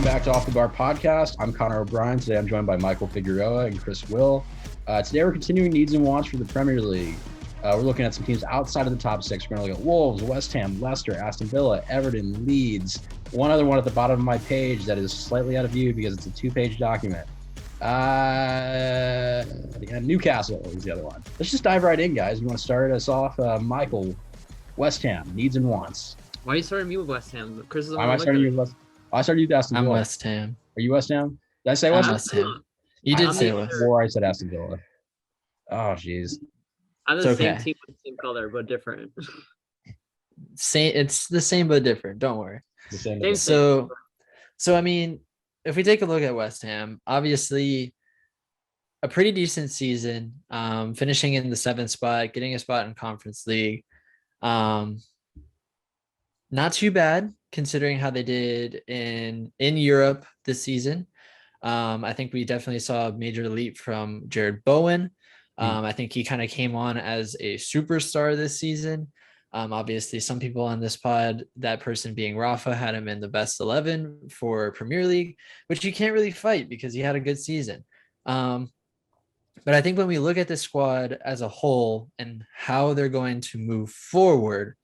back to Off the Bar podcast. I'm Connor O'Brien. Today I'm joined by Michael Figueroa and Chris Will. Today we're continuing needs and wants for the Premier League. We're looking at some teams outside of the top six. We're going to look at Wolves, West Ham, Leicester, Aston Villa, Everton, Leeds. One other one at the bottom of my page that is slightly out of view because it's a two-page document. Newcastle is the other one. Let's just dive right in, guys. You want to start us off? Michael, West Ham, needs and wants. Why are you starting me with West Ham? Chris is Why am I starting you with West Ham? I started you with Aston Villa. I'm West Ham. Are you West Ham? Did I say West I'm Ham? West Ham. You did say West. Before I said Aston Villa. Oh, jeez. I'm the It's same okay. team with the same color, but different. It's the same but different. Don't worry. The same. Same. So I mean, if we take a look at West Ham, obviously a pretty decent season, finishing in the 7th spot, getting a spot in Conference League. Not too bad considering how they did in Europe this season. I think we definitely saw a major leap from Jared Bowen. I think he kind of came on as a superstar this season. Obviously, some people on this pod, that person being Rafa, had him in the best 11 for Premier League, which you can't really fight because he had a good season. But I think when we look at the squad as a whole and how they're going to move forward,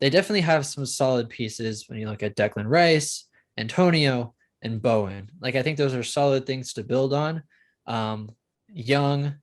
they definitely have some solid pieces when you look at Declan Rice, Antonio, and Bowen. Like, I think those are solid things to build on. Young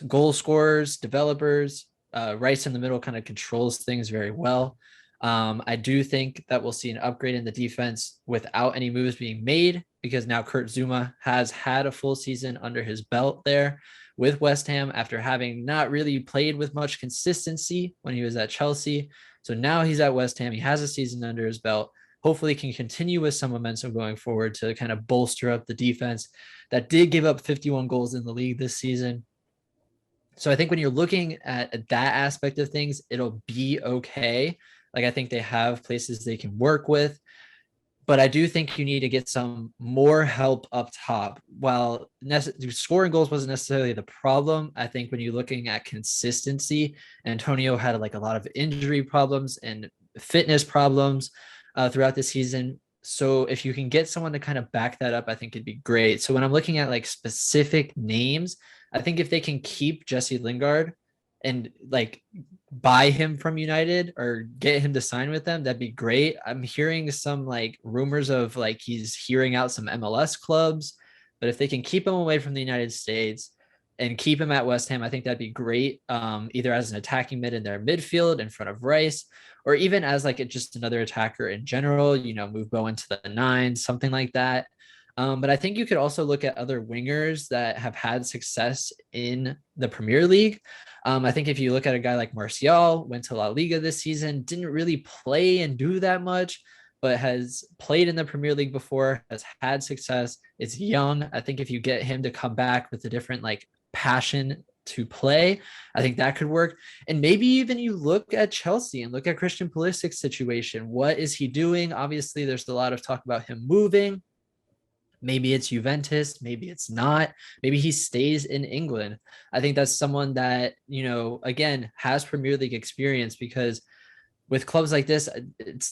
goal scorers, developers. Rice in the middle kind of controls things very well. I do think that we'll see an upgrade in the defense without any moves being made because now Kurt Zuma has had a full season under his belt there with West Ham after having not really played with much consistency when he was at Chelsea. So now he's at West Ham. He has a season under his belt. Hopefully can continue with some momentum going forward to kind of bolster up the defense that did give up 51 goals in the league this season. So I think when you're looking at that aspect of things, it'll be okay. Like, I think they have places they can work with, but I do think you need to get some more help up top. While scoring goals wasn't necessarily the problem, I think when you're looking at consistency, Antonio had like a lot of injury problems and fitness problems throughout the season. So if you can get someone to kind of back that up, I think it'd be great. So when I'm looking at like specific names, I think if they can keep Jesse Lingard and like buy him from United or get him to sign with them, that'd be great. I'm hearing some like rumors of like he's hearing out some MLS clubs, but if they can keep him away from the United States and keep him at West Ham, I think that'd be great. Either as an attacking mid in their midfield in front of Rice, or even as like just another attacker in general, move Bowen to the 9, something like that. But I think you could also look at other wingers that have had success in the Premier League. I think if you look at a guy like Martial, went to La Liga this season, didn't really play and do that much, but has played in the Premier League before, has had success. It's young. I think if you get him to come back with a different like passion to play, I think that could work. And maybe even you look at Chelsea and look at Christian Pulisic's situation. What is he doing? Obviously, there's a lot of talk about him moving. Maybe it's Juventus, maybe it's not. Maybe he stays in England. I think that's someone that, again, has Premier League experience, because with clubs like this,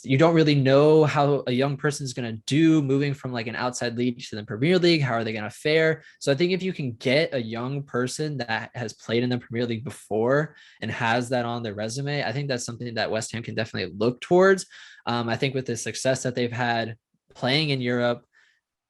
you don't really know how a young person is going to do moving from like an outside league to the Premier League. How are they going to fare? So I think if you can get a young person that has played in the Premier League before and has that on their resume, I think that's something that West Ham can definitely look towards. I think with the success that they've had playing in Europe,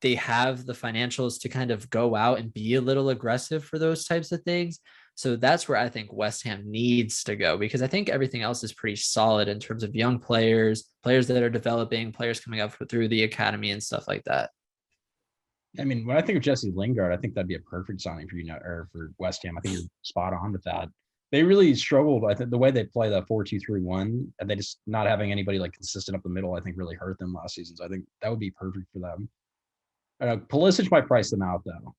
they have the financials to kind of go out and be a little aggressive for those types of things. So that's where I think West Ham needs to go, because I think everything else is pretty solid in terms of young players that are developing, players coming up through the academy and stuff like that. I mean, when I think of Jesse Lingard, I think that'd be a perfect signing for for West Ham. I think you're spot on with that. They really struggled. I think the way they play the 4-2-3-1, and they just not having anybody like consistent up the middle, I think really hurt them last season. So I think that would be perfect for them. Pulisic might price them out though.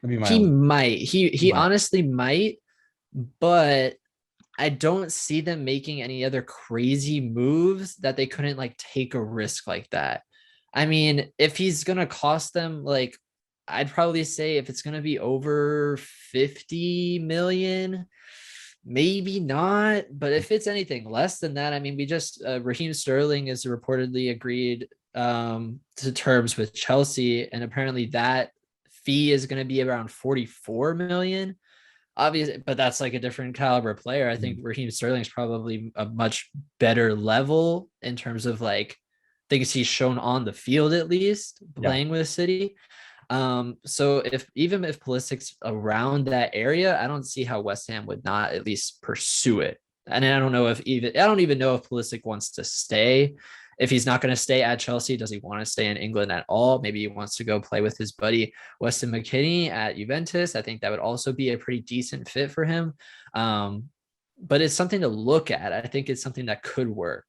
He honestly might, but I don't see them making any other crazy moves that they couldn't like take a risk like that. I mean, if he's gonna cost them, like, I'd probably say if it's gonna be over 50 million, maybe not. But if it's anything less than that, I mean, we just Raheem Sterling is reportedly agreed to terms with Chelsea, and apparently that fee is going to be around 44 million. Obviously, but that's like a different caliber player. I think Raheem Sterling's probably a much better level in terms of like things he's shown on the field, at least playing with City. So if Pulisic's around that area, I don't see how West Ham would not at least pursue it. And I don't even know if Pulisic wants to stay. If he's not going to stay at Chelsea, does he want to stay in England at all? Maybe he wants to go play with his buddy Weston McKennie at Juventus. I think that would also be a pretty decent fit for him. But it's something to look at. I think it's something that could work.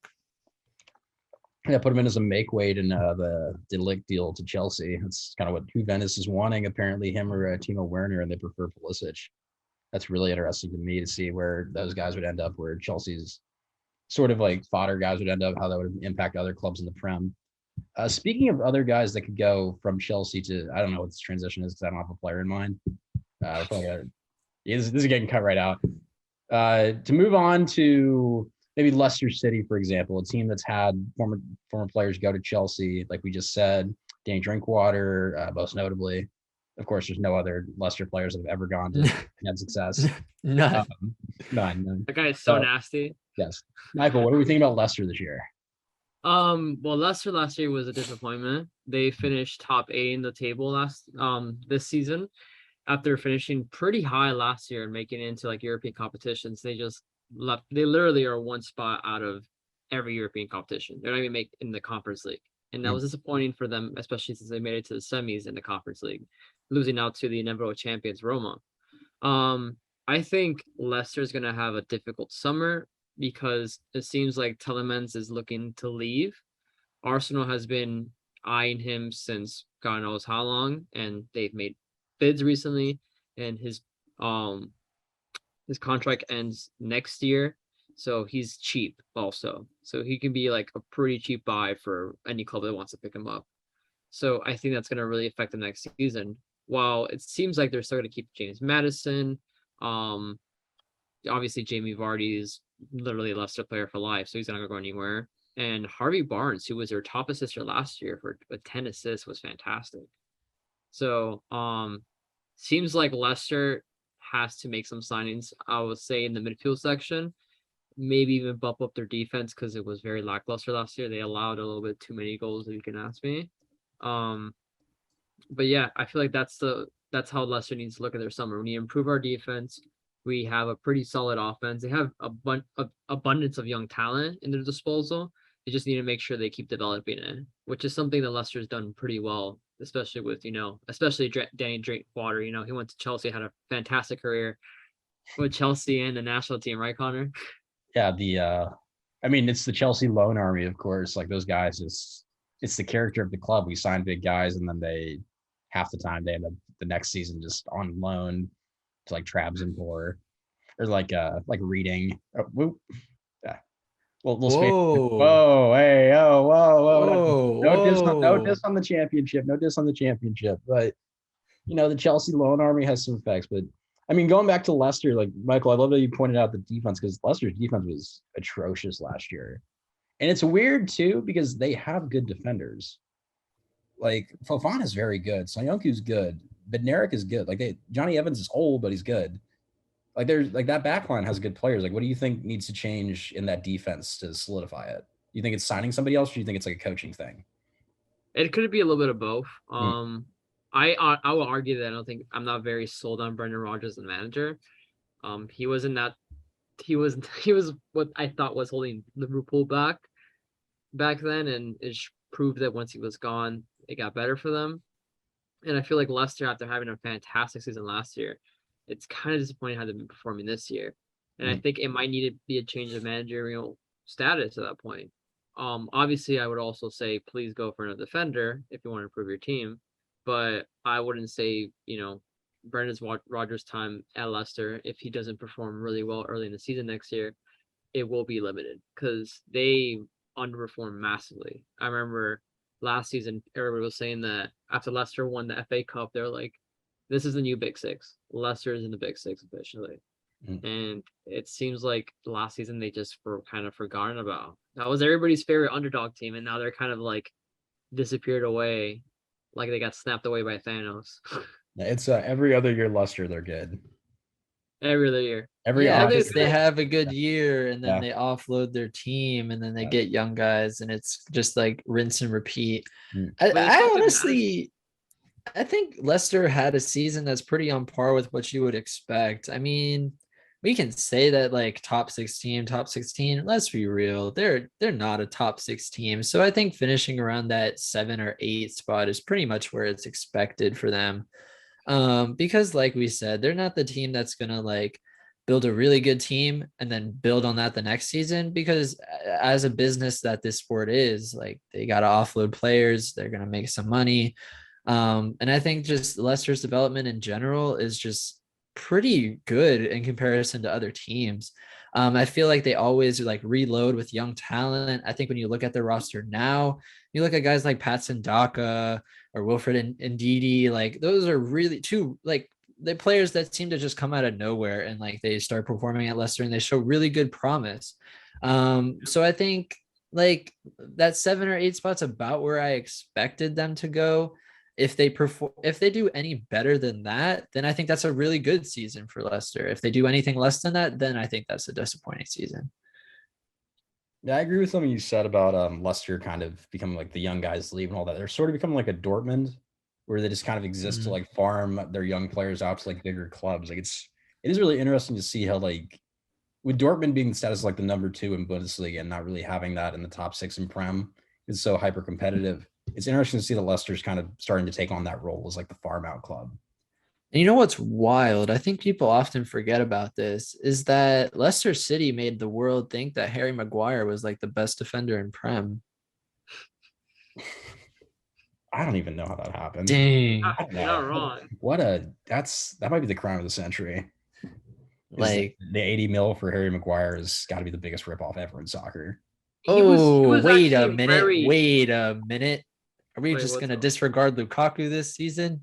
Yeah, put him in as a make weight in the De Ligt deal to Chelsea. That's kind of what Juventus is wanting. Apparently, him or Timo Werner, and they prefer Pulisic. That's really interesting to me to see where those guys would end up. Where Chelsea's sort of like fodder guys would end up, how that would impact other clubs in the Prem. Speaking of other guys that could go from Chelsea to, I don't know what this transition is because I don't have a player in mind. This is getting cut right out. To move on to maybe Leicester City, for example, a team that's had former players go to Chelsea, like we just said, Danny Drinkwater, most notably. Of course, there's no other Leicester players that have ever gone to had success. None. None. That guy is so nasty. Yes. Michael, what do we think about Leicester this year? Well, Leicester last year was a disappointment. They finished top 8 in the table this season after finishing pretty high last year and making it into like European competitions. They just left. They literally are one spot out of every European competition. They're not even in the Conference League. And that was disappointing for them, especially since they made it to the semis in the Conference League, losing out to the inevitable champions, Roma. I think Leicester is going to have a difficult summer because it seems like Tielemans is looking to leave. Arsenal has been eyeing him since God knows how long, and they've made bids recently, and his contract ends next year. So he's cheap also. So he can be like a pretty cheap buy for any club that wants to pick him up. So I think that's going to really affect the next season. While it seems like they're still going to keep James Maddison, obviously Jamie Vardy is literally a Leicester player for life, so he's not going to go anywhere. And Harvey Barnes, who was their top assister last year for 10 assists, was fantastic. So seems like Leicester has to make some signings, I would say, in the midfield section. Maybe even bump up their defense because it was very lackluster last year. They allowed a little bit too many goals, if you can ask me. But yeah, I feel like that's how Leicester needs to look at their summer. We need to improve our defense. We have a pretty solid offense. They have abundance of young talent in their disposal. They just need to make sure they keep developing it, which is something that Leicester's done pretty well, especially with, Danny Drinkwater. He went to Chelsea, had a fantastic career with Chelsea and the national team, right, Connor? Yeah, it's the Chelsea loan army, of course. Like those guys, it's the character of the club. We sign big guys, and then half the time they end up the next season just on loan to like Trabzonspor or like Reading. Yeah. Little space. Whoa, hey, oh, whoa. No diss on the championship. No diss on the championship. But the Chelsea loan army has some effects. But I mean, going back to Leicester, like Michael, I love that you pointed out the defense because Leicester's defense was atrocious last year. And it's weird too, because they have good defenders. Like Fofana is very good. Soyuncu's good. Bednarik is good. Like Johnny Evans is old, but he's good. Like there's like that backline has good players. Like what do you think needs to change in that defense to solidify it? You think it's signing somebody else, or do you think it's like a coaching thing? It could be a little bit of both. I will argue that I'm not very sold on Brendan Rodgers as a manager. He was what I thought was holding Liverpool back then, and it proved that once he was gone, it got better for them. And I feel like Leicester, after having a fantastic season last year, it's kind of disappointing how they've been performing this year. And I think it might need to be a change of managerial status at that point. Obviously, I would also say please go for another defender if you want to improve your team. But I wouldn't say, Brendan Rodgers' time at Leicester, if he doesn't perform really well early in the season next year, it will be limited because they underperformed massively. I remember last season, everybody was saying that after Leicester won the FA Cup, they're like, this is the new Big Six. Leicester is in the Big Six officially. And it seems like last season they just were kind of forgotten about. That was everybody's favorite underdog team, and now they're kind of like disappeared away, like they got snapped away by Thanos It's every other year Leicester, they're good. every other year. Every Yeah, I think August, it's they gonna- have a good year and then Yeah. they offload their team and then they Yeah. get young guys and it's just like rinse and repeat. Mm. But it's I not been honestly, I think Leicester had a season that's pretty on par with what you would expect. I mean, we can say that like top 16, top 16. Let's be real, they're not a top 6 team. So I think finishing around that 7 or 8 spot is pretty much where it's expected for them. Because like we said, they're not the team that's gonna like build a really good team and then build on that the next season, because as a business that this sport is, like they got to offload players, they're going to make some money. And I think just Leicester's development in general is just pretty good in comparison to other teams. I feel like they always like reload with young talent. I think when you look at their roster now, you look at guys like Patson Daka or Wilfred Ndidi, like those are really two like the players that seem to just come out of nowhere and like they start performing at Leicester and they show really good promise. So I think like that 7 or 8 spots about where I expected them to go. If they do any better than that, then I think that's a really good season for Leicester. If they do anything less than that, then I think that's a disappointing season. Yeah, I agree with something you said about Leicester kind of becoming like the young guys leave and all that. They're sort of becoming like a Dortmund, where they just kind of exist to like farm their young players out to like bigger clubs. Like it is really interesting to see how like with Dortmund being status as like the number 2 in Bundesliga and not really having that in the top 6 in Prem is so hyper competitive. It's interesting to see that Leicester's kind of starting to take on that role as like the farm out club. And you know what's wild? I think people often forget about this is that Leicester City made the world think that Harry Maguire was like the best defender in Prem. I don't even know how that happened. Dang. I don't You're know. not wrong. That might be the crime of the century. Like, the 80 mil for Harry Maguire has got to be the biggest ripoff ever in soccer. He was wait a actually minute. very- Wait a minute. Are we Wait, just what's going to up? disregard Lukaku this season?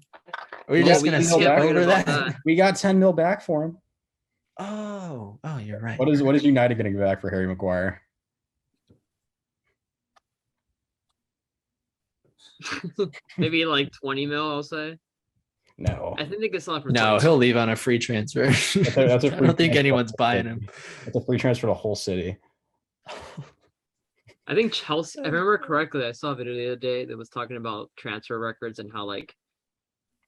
Are we Well, just we going to can't skip forget over about that? that. We got 10 mil back for him. Oh, you're right. What is United getting back for Harry Maguire? Maybe like 20 mil, I'll say. No. I think they could sell it for No, 20. he'll leave on a free transfer. That's a I free don't think transfer. anyone's buying him. It's a free transfer to the whole city. I think Chelsea, I remember correctly, I saw a video the other day that was talking about transfer records and how like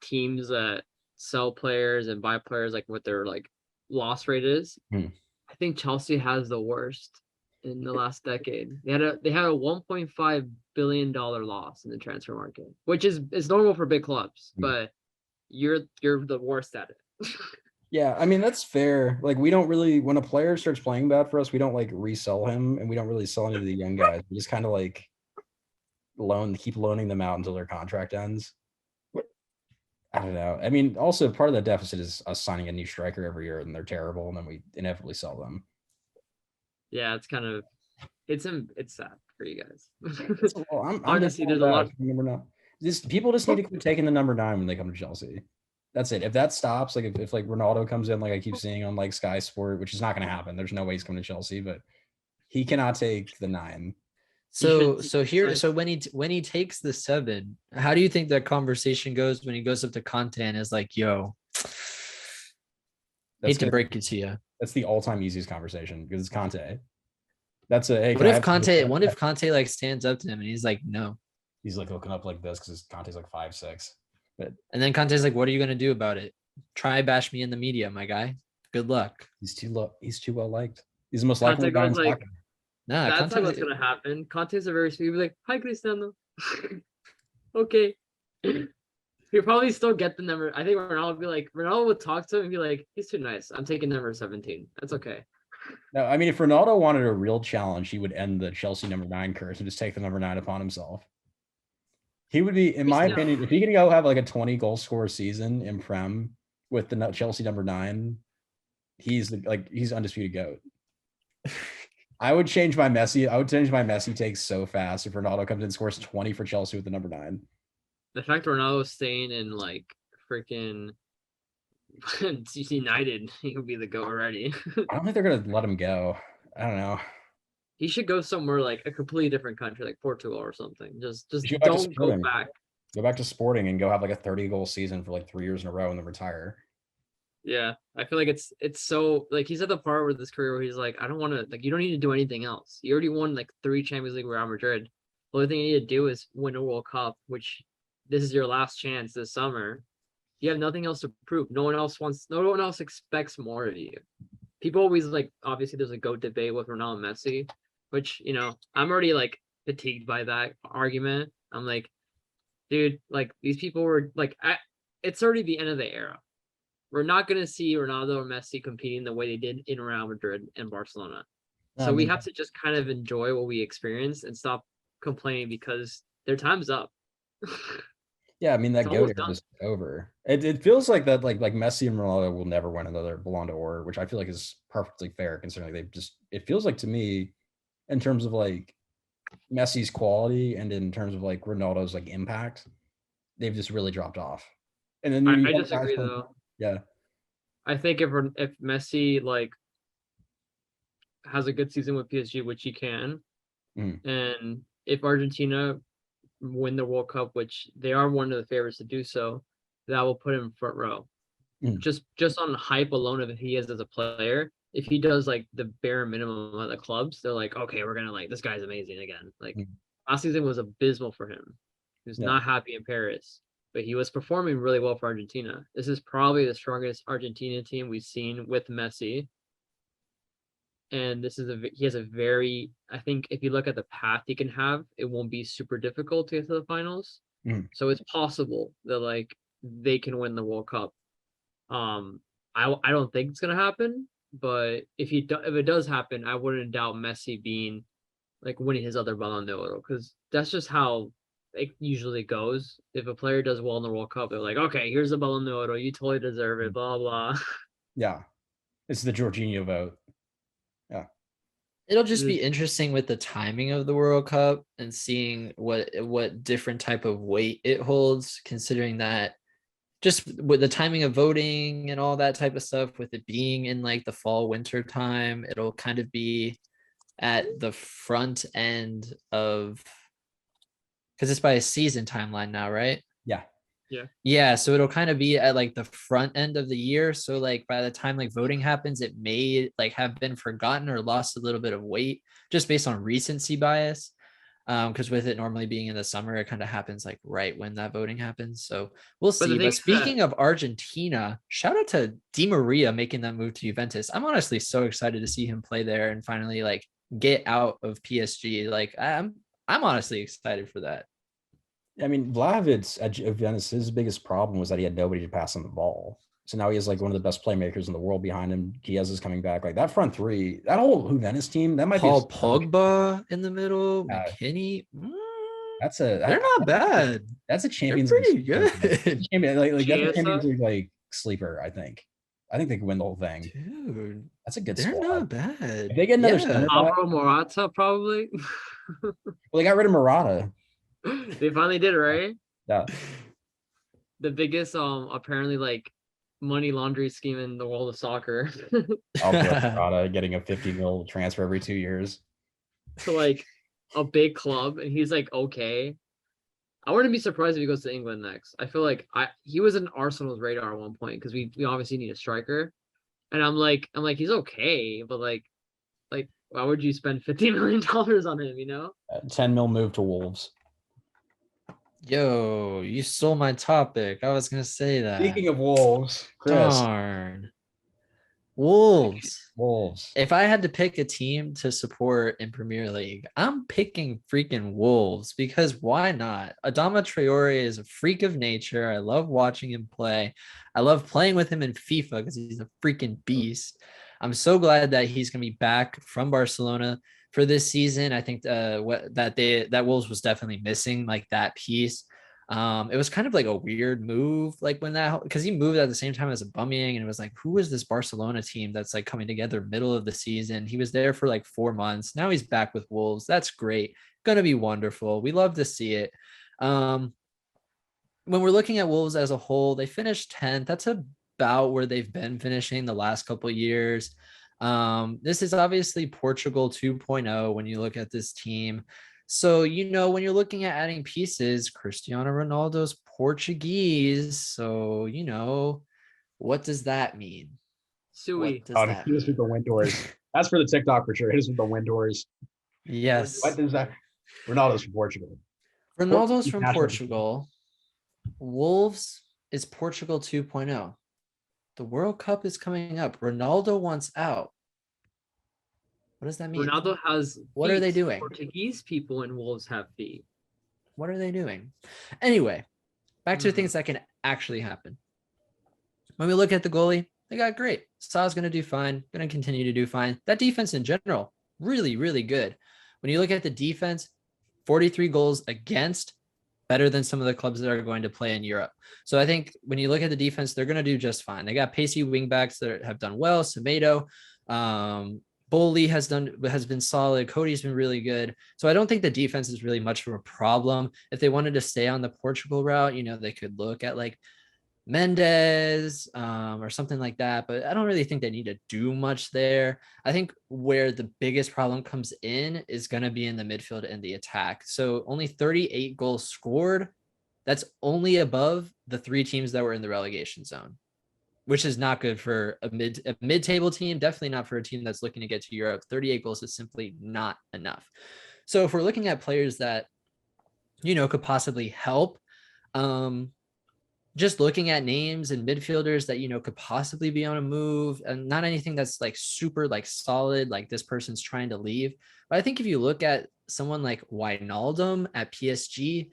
teams that sell players and buy players, like what their like loss rate is. Hmm. I think Chelsea has the worst in the last decade. They had a $1.5 billion loss in the transfer market, which is normal for big clubs, but you're the worst at it. Yeah, I mean that's fair. Like we don't really when a player starts playing bad for us, we don't like resell him and we don't really sell any of the young guys. We just kind of like keep loaning them out until their contract ends. I don't know. I mean, also part of that deficit is us signing a new striker every year and they're terrible and then we inevitably sell them. Yeah, it's kind of it's sad for you guys. Well, I'm Honestly, there's a lot. number 9. People just need to quit taking the number 9 when they come to Chelsea. That's it. If that stops, like if like Ronaldo comes in, like I keep seeing on like Sky Sport, which is not going to happen. There's no way he's coming to Chelsea, but he cannot take the 9. So should- when he takes the 7, how do you think that conversation goes when he goes up to Conte and is like, "Yo, hate to break it to you." That's the all-time easiest conversation because it's Conte. That's a hey, What if Conte like stands up to him and he's like, "No," he's like looking up like this because Conte's like 5'6". But and then Conte's like, "What are you gonna do about it? Try bash me in the media, my guy. Good luck." he's too well liked. He's the most Conte likely guy in goes like, soccer. Nah, that's Conte, not what's gonna happen. Conte's a very sweet. He'll be like, "Hi, Cristiano." Okay. He'll probably still get the number. I think Ronaldo would talk to him and be like, "He's too nice. I'm taking number 17. That's okay." No, I mean if Ronaldo wanted a real challenge, he would end the Chelsea number 9 curse and just take the number 9 upon himself. He would be, in my opinion, if he can go have like a 20 goal scorer season in Prem with the Chelsea number 9, he's undisputed GOAT. I would change my Messi take so fast if Ronaldo comes in and scores 20 for Chelsea with the number 9. The fact Ronaldo's staying in like freaking United, he could be the GOAT already. I don't think they're gonna let him go. I don't know. he should go somewhere like a completely different country, like Portugal or something. Just You should go back to don't go Sporting. back. Go back to Sporting and go have like a 30-goal season for like 3 years in a row and then retire. Yeah, I feel like it's so like he's at the part with his career where he's like, I don't want to like you don't need to do anything else. You already won like 3 Champions League with Real Madrid. The only thing you need to do is win a World Cup, which this is your last chance this summer. You have nothing else to prove. No one else expects more of you. People always like obviously there's a GOAT debate with Ronaldo and Messi, which I'm already like fatigued by that argument. I'm like, dude, like these people were like it's already the end of the era. We're not going to see Ronaldo or Messi competing the way they did in Real Madrid and Barcelona. I So we mean, have to just kind of enjoy what we experience and stop complaining because their time's up. yeah, I mean that It's GOAT almost era done. is over. It feels like that like Messi and Ronaldo will never win another Ballon d'Or, which I feel like is perfectly fair considering they've just it feels like to me in terms of like Messi's quality and in terms of like Ronaldo's like impact, they've just really dropped off. And then you I have guys disagree from though. yeah, I think if Messi like has a good season with PSG, which he can, mhm, and if Argentina win the World Cup, which they are one of the favorites to do so, that will put him front row. mhm, Just on hype alone of he is as a player. If he does like the bare minimum at the clubs, they're like, okay, we're gonna like this guy's amazing again. Like mhm, last season was abysmal for him. He was yeah. not happy in Paris, but he was performing really well for Argentina. This is probably the strongest Argentina team we've seen with Messi. And he has a very, I think if you look at the path he can have, it won't be super difficult to get to the finals. Mhm. So it's possible that like they can win the World Cup. Um, I don't think it's gonna happen, but if it does happen, I wouldn't doubt Messi being like winning his other Ballon d'Or because that's just how it usually goes. If a player does well in the World Cup, they're like, okay, here's the Ballon d'Or, you totally deserve it, blah blah. Yeah. It's the Jorginho vote. Yeah. It'll just be interesting with the timing of the World Cup and seeing what different type of weight it holds, considering that just with the timing of voting and all that type of stuff, with it being in like the fall winter time, it'll kind of be at the front end of because it's by a season timeline now, right? Yeah. Yeah. Yeah, so it'll kind of be at like the front end of the year. So like by the time like voting happens, it may like have been forgotten or lost a little bit of weight just based on recency bias. Because with it normally being in the summer, it kind of happens like right when that voting happens. So we'll But the see. thing But is that speaking of Argentina, shout out to Di Maria making that move to Juventus. I'm honestly so excited to see him play there and finally like get out of PSG. Like I'm honestly excited for that. I mean, Vlahovic at Juventus, his biggest problem was that he had nobody to pass him the ball. So now he has like one of the best playmakers in the world behind him. Chiesa is coming back. Like that front three, that whole Juventus team, that might be Paul Pogba in the middle, uh, McKinney. that's They're not bad. that's a They're Champions League pretty sleeper. good. Champion, like that's a Champions Chiesa, League like sleeper. I think. I think they could win the whole thing. Dude, That's a good they're squad. not bad. If they get another Yeah. center back, Alvaro Morata, probably. well, they got rid of Murata. They finally did it, right? Yeah, The biggest apparently like money laundry scheme in the world of soccer. Alvaro Murata getting a 50 mil transfer every 2 years. To like a big club and he's like okay. I wouldn't be surprised if he goes to England next. I feel like he was in Arsenal's radar at one point because we obviously need a striker. And I'm like he's okay, but like why would you spend $50 million on him, 10 mil move to Wolves. Yo, you stole my topic. I was gonna say that. Speaking of Wolves, Chris, Darn. Wolves. Wolves. If I had to pick a team to support in Premier League, I'm picking freaking Wolves because why not? Adama Traore is a freak of nature. I love watching him play. I love playing with him in FIFA because he's a freaking beast. I'm so glad that he's going to be back from Barcelona for this season. I think that Wolves was definitely missing like that piece. It was kind of like a weird move, like when that because he moved at the same time as Aubameyang, and it was like, who is this Barcelona team that's like coming together middle of the season? He was there for like 4 months. Now he's back with Wolves. That's great. Gonna be wonderful. We love to see it. When we're looking at Wolves as a whole, they finished 10th. That's about where they've been finishing the last couple of years. This is obviously Portugal 2.0 when you look at this team. So, when you're looking at adding pieces, Cristiano Ronaldo's Portuguese. So, what does that mean? Sui. What does Oh, that he was with the mean? Windors. That's for the TikTok for sure. He was with the Windors. Yes. What does that? Ronaldo's from Portugal. Ronaldo's from National team. Portugal. Wolves is Portugal 2.0. The World Cup is coming up. Ronaldo wants out. What does that mean? Ronaldo has What are they feet. doing? Portuguese people and Wolves have feet. What are they doing? Anyway, back to Mhm. things that can actually happen. When we look at the goalie, they got great. Salah's going to do fine, going to continue to do fine. That defense in general, really, really good. When you look at the defense, 43 goals against, better than some of the clubs that are going to play in Europe. So I think when you look at the defense, they're going to do just fine. They got pacey wingbacks that have done well. Semedo, Boley has been solid. Cody's been really good. So I don't think the defense is really much of a problem. If they wanted to stay on the Portugal route, they could look at like Mendes or something like that, but I don't really think they need to do much there. I think where the biggest problem comes in is going to be in the midfield and the attack. So only 38 goals scored. That's only above the 3 teams that were in the relegation zone, which is not good for a mid-table team. Definitely not for a team that's looking to get to Europe. 38 goals is simply not enough. So if we're looking at players that could possibly help, just looking at names and midfielders that could possibly be on a move, and not anything that's like super like solid, like this person's trying to leave. But I think if you look at someone like Wijnaldum at PSG,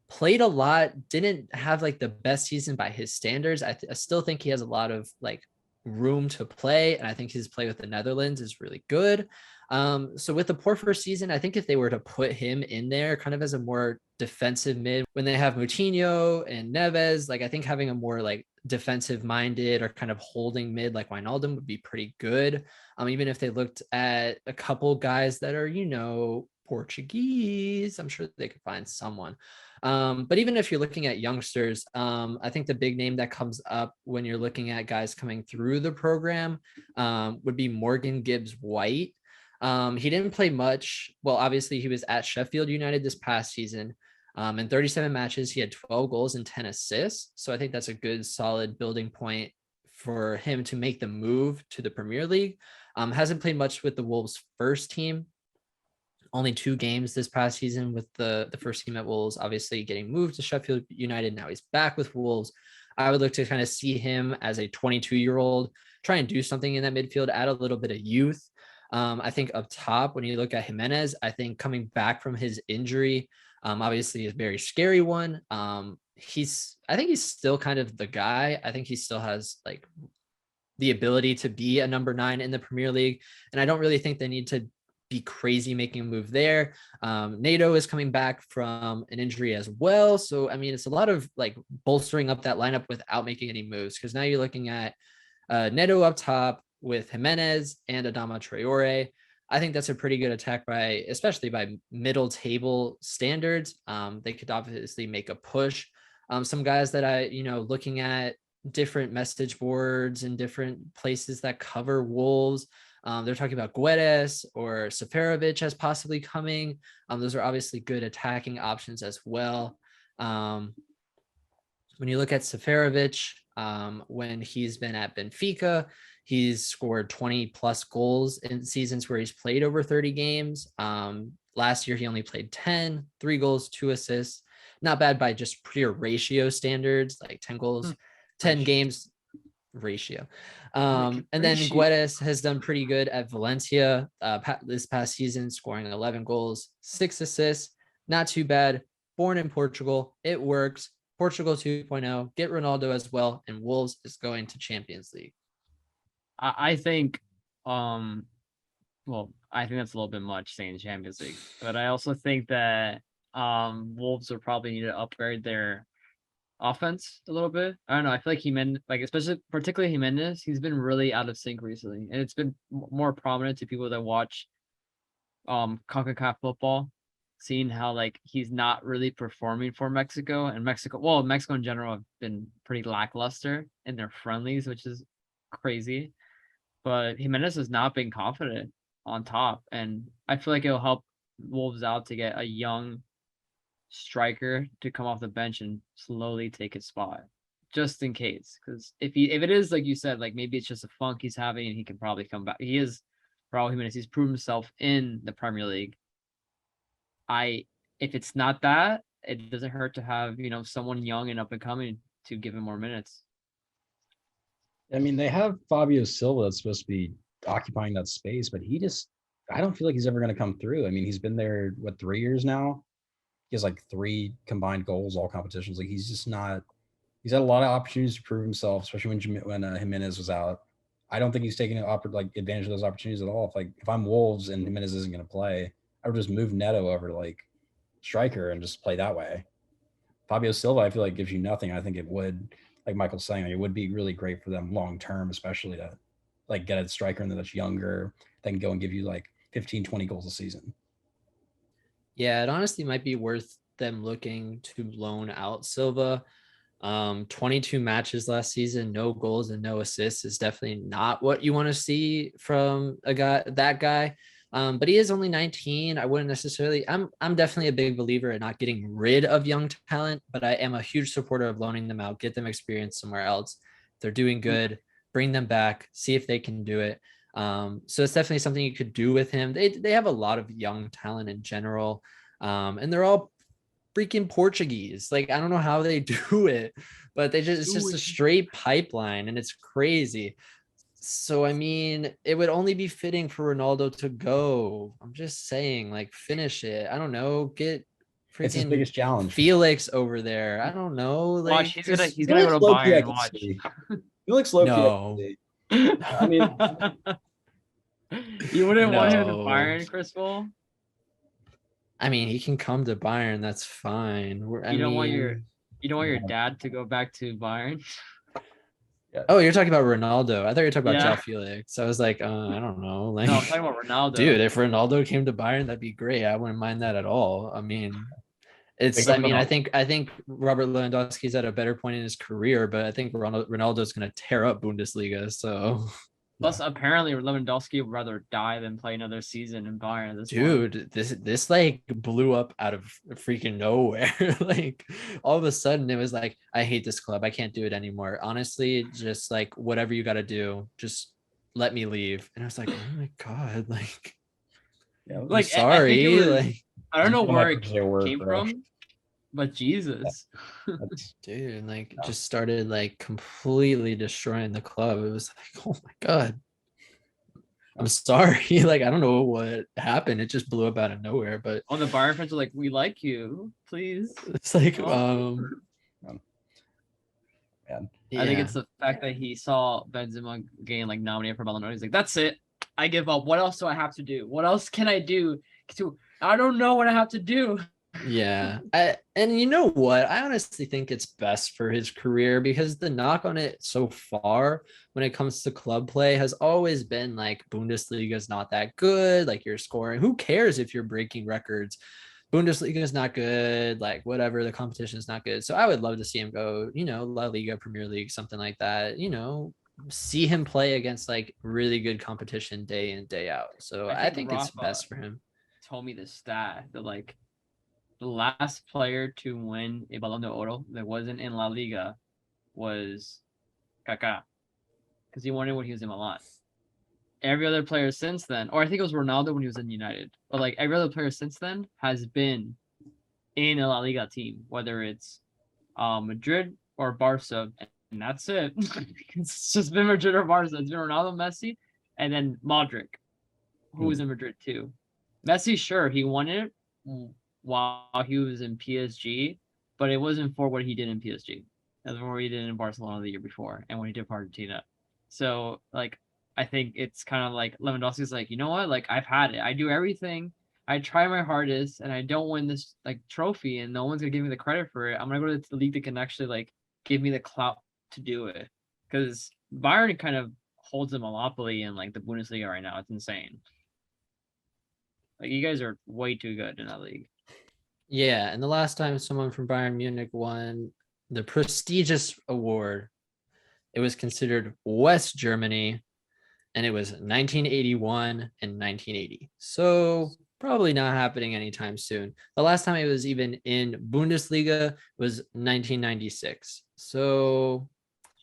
played a lot, didn't have like the best season by his standards. I still think he has a lot of like room to play, and I think his play with the Netherlands is really good. So with the poor first season, I think if they were to put him in there kind of as a more defensive mid when they have Moutinho and Neves, like I think having a more like defensive minded or kind of holding mid like Wijnaldum would be pretty good. Even if they looked at a couple guys that are, Portuguese, I'm sure they could find someone. But even if you're looking at youngsters, I think the big name that comes up when you're looking at guys coming through the program would be Morgan Gibbs White. He didn't play much. Well, obviously he was at Sheffield United this past season. In 37 matches, he had 12 goals and 10 assists. So I think that's a good, solid building point for him to make the move to the Premier League. Hasn't played much with the Wolves first team. Only 2 games this past season with the first team at Wolves, obviously getting moved to Sheffield United. Now he's back with Wolves. I would look to kind of see him as a 22-year-old, try and do something in that midfield, add a little bit of youth. I think up top, when you look at Jimenez, I think coming back from his injury, obviously is a very scary one. I think he's still kind of the guy. I think he still has like the ability to be a number 9 in the Premier League. And I don't really think they need to be crazy making a move there. NATO is coming back from an injury as well. So, I mean, it's a lot of like bolstering up that lineup without making any moves. Because now you're looking at Neto up top with Jimenez and Adama Traore. I think that's a pretty good attack especially by middle table standards. They could obviously make a push. Some guys that looking at different message boards and different places that cover Wolves, they're talking about Guedes or Seferovic as possibly coming. Those are obviously good attacking options as well. When you look at Seferovic, when he's been at Benfica, he's scored 20 plus goals in seasons where he's played over 30 games. Last year, he only played 10, 3 goals, 2 assists. Not bad by just pure ratio standards, like 10 goals, 10 games ratio. And then Guedes has done pretty good at Valencia this past season, scoring 11 goals, 6 assists. Not too bad. Born in Portugal. It works. Portugal 2.0. Get Ronaldo as well. And Wolves is going to Champions League. I think, I think that's a little bit much saying Champions League, but I also think that Wolves will probably need to upgrade their offense a little bit. I don't know. I feel like Jimenez, especially particularly Jimenez, he's been really out of sync recently, and it's been more prominent to people that watch CONCACAF football, seeing how like he's not really performing for Mexico, and Mexico in general have been pretty lackluster in their friendlies, which is crazy. but Jimenez has not been confident on top, and I feel like it'll help Wolves out to get a young striker to come off the bench and slowly take his spot, just in case. Because if it is like you said, like maybe it's just a funk he's having, and he can probably come back. He is Raul Jimenez. He's proven himself in the Premier League. If it's not that, it doesn't hurt to have someone young and up and coming to give him more minutes. I mean, they have Fabio Silva that's supposed to be occupying that space, but I don't feel like he's ever going to come through. I mean, he's been there, 3 years now? He has like 3 combined goals, all competitions. Like he's just not, he's had a lot of opportunities to prove himself, especially when Jimenez was out. I don't think he's taking advantage of those opportunities at all. If I'm Wolves and Jimenez isn't going to play, I would just move Neto over to like striker and just play that way. Fabio Silva, I feel like gives you nothing. I think it would, like Michael's saying, it would be really great for them long term, especially to like get a striker in there that's younger, that can go and give you like 15, 20 goals a season. Yeah, it honestly might be worth them looking to loan out Silva. 22 matches last season, no goals and no assists is definitely not what you want to see from that guy. But he is only 19. I wouldn't necessarily, I'm definitely a big believer in not getting rid of young talent, but I am a huge supporter of loaning them out, get them experience somewhere else. If they're doing good, bring them back, see if they can do it. So it's definitely something you could do with him. They have a lot of young talent in general. And they're all freaking Portuguese. Like, I don't know how they do it, but it's just a straight pipeline and it's crazy. So, I mean, it would only be fitting for Ronaldo to go. I'm just saying, like, finish it. I don't know. Get It's his biggest challenge. Felix over there. I don't know. Like, Watch, he's gonna go to Bayern. Watch. Felix low No. I mean, you wouldn't want him to No. Bayern, Chris Paul? I mean, he can come to Bayern. That's fine. You don't want your dad to go back to Bayern? Oh, you're talking about Ronaldo. I thought you were talking about Yeah. João Felix. I was like, I don't know. Like, No, I'm talking about Ronaldo. dude, if Ronaldo came to Bayern, that'd be great. I wouldn't mind that at all. I mean, I think Robert Lewandowski's at a better point in his career, but I think Ronaldo's going to tear up Bundesliga. So, plus, apparently, Lewandowski would rather die than play another season in Bayern at this dude, point. this like blew up out of freaking nowhere. Like, all of a sudden, it was like, I hate this club. I can't do it anymore. Honestly, just like whatever you got to do, just let me leave. And I was like, oh my god, like, like sorry, I don't know where it came from, but Jesus. Dude, like, just started like completely destroying the club. It was like, oh my god, I'm sorry. Like, I don't know what happened. It just blew up out of nowhere. But all the Bayern fans are like, we like you, please. It's like, Man. Yeah. I think it's the fact that he saw Benzema getting like nominated for Ballon d'Or. He's like, that's it. I give up. What else do I have to do? What else can I do? I don't know what I have to do. Yeah. And you know what? I honestly think it's best for his career, because the knock on it so far when it comes to club play has always been like, Bundesliga is not that good. Like, you're scoring. Who cares if you're breaking records? Bundesliga is not good. Like, whatever, the competition is not good. So I would love to see him go, La Liga, Premier League, something like that, see him play against like really good competition day in, day out. So I think it's best for him. Told me this stat that like the last player to win a Ballon d'Or that wasn't in La Liga was Kaká, because he won it when he was in Milan. Every other player since then, or I think it was Ronaldo when he was in United, but like every other player since then has been in a La Liga team, whether it's Madrid or Barca, and that's it. It's just been Madrid or Barca. It's been Ronaldo, Messi, and then Modric, who was in Madrid too. Messi, sure, he won it while he was in PSG, but it wasn't for what he did in PSG. That's what he did in Barcelona the year before, and when he did for Argentina. So, like, I think it's kind of like Lewandowski's like, you know what? Like, I've had it. I do everything. I try my hardest, and I don't win this like trophy, and no one's gonna give me the credit for it. I'm gonna go to the league that can actually like give me the clout to do it, because Bayern kind of holds a monopoly in like the Bundesliga right now. It's insane. Like, you guys are way too good in that league. Yeah, and the last time someone from Bayern Munich won the prestigious award, it was considered West Germany, and it was 1981 and 1980. So probably not happening anytime soon. The last time it was even in Bundesliga was 1996. So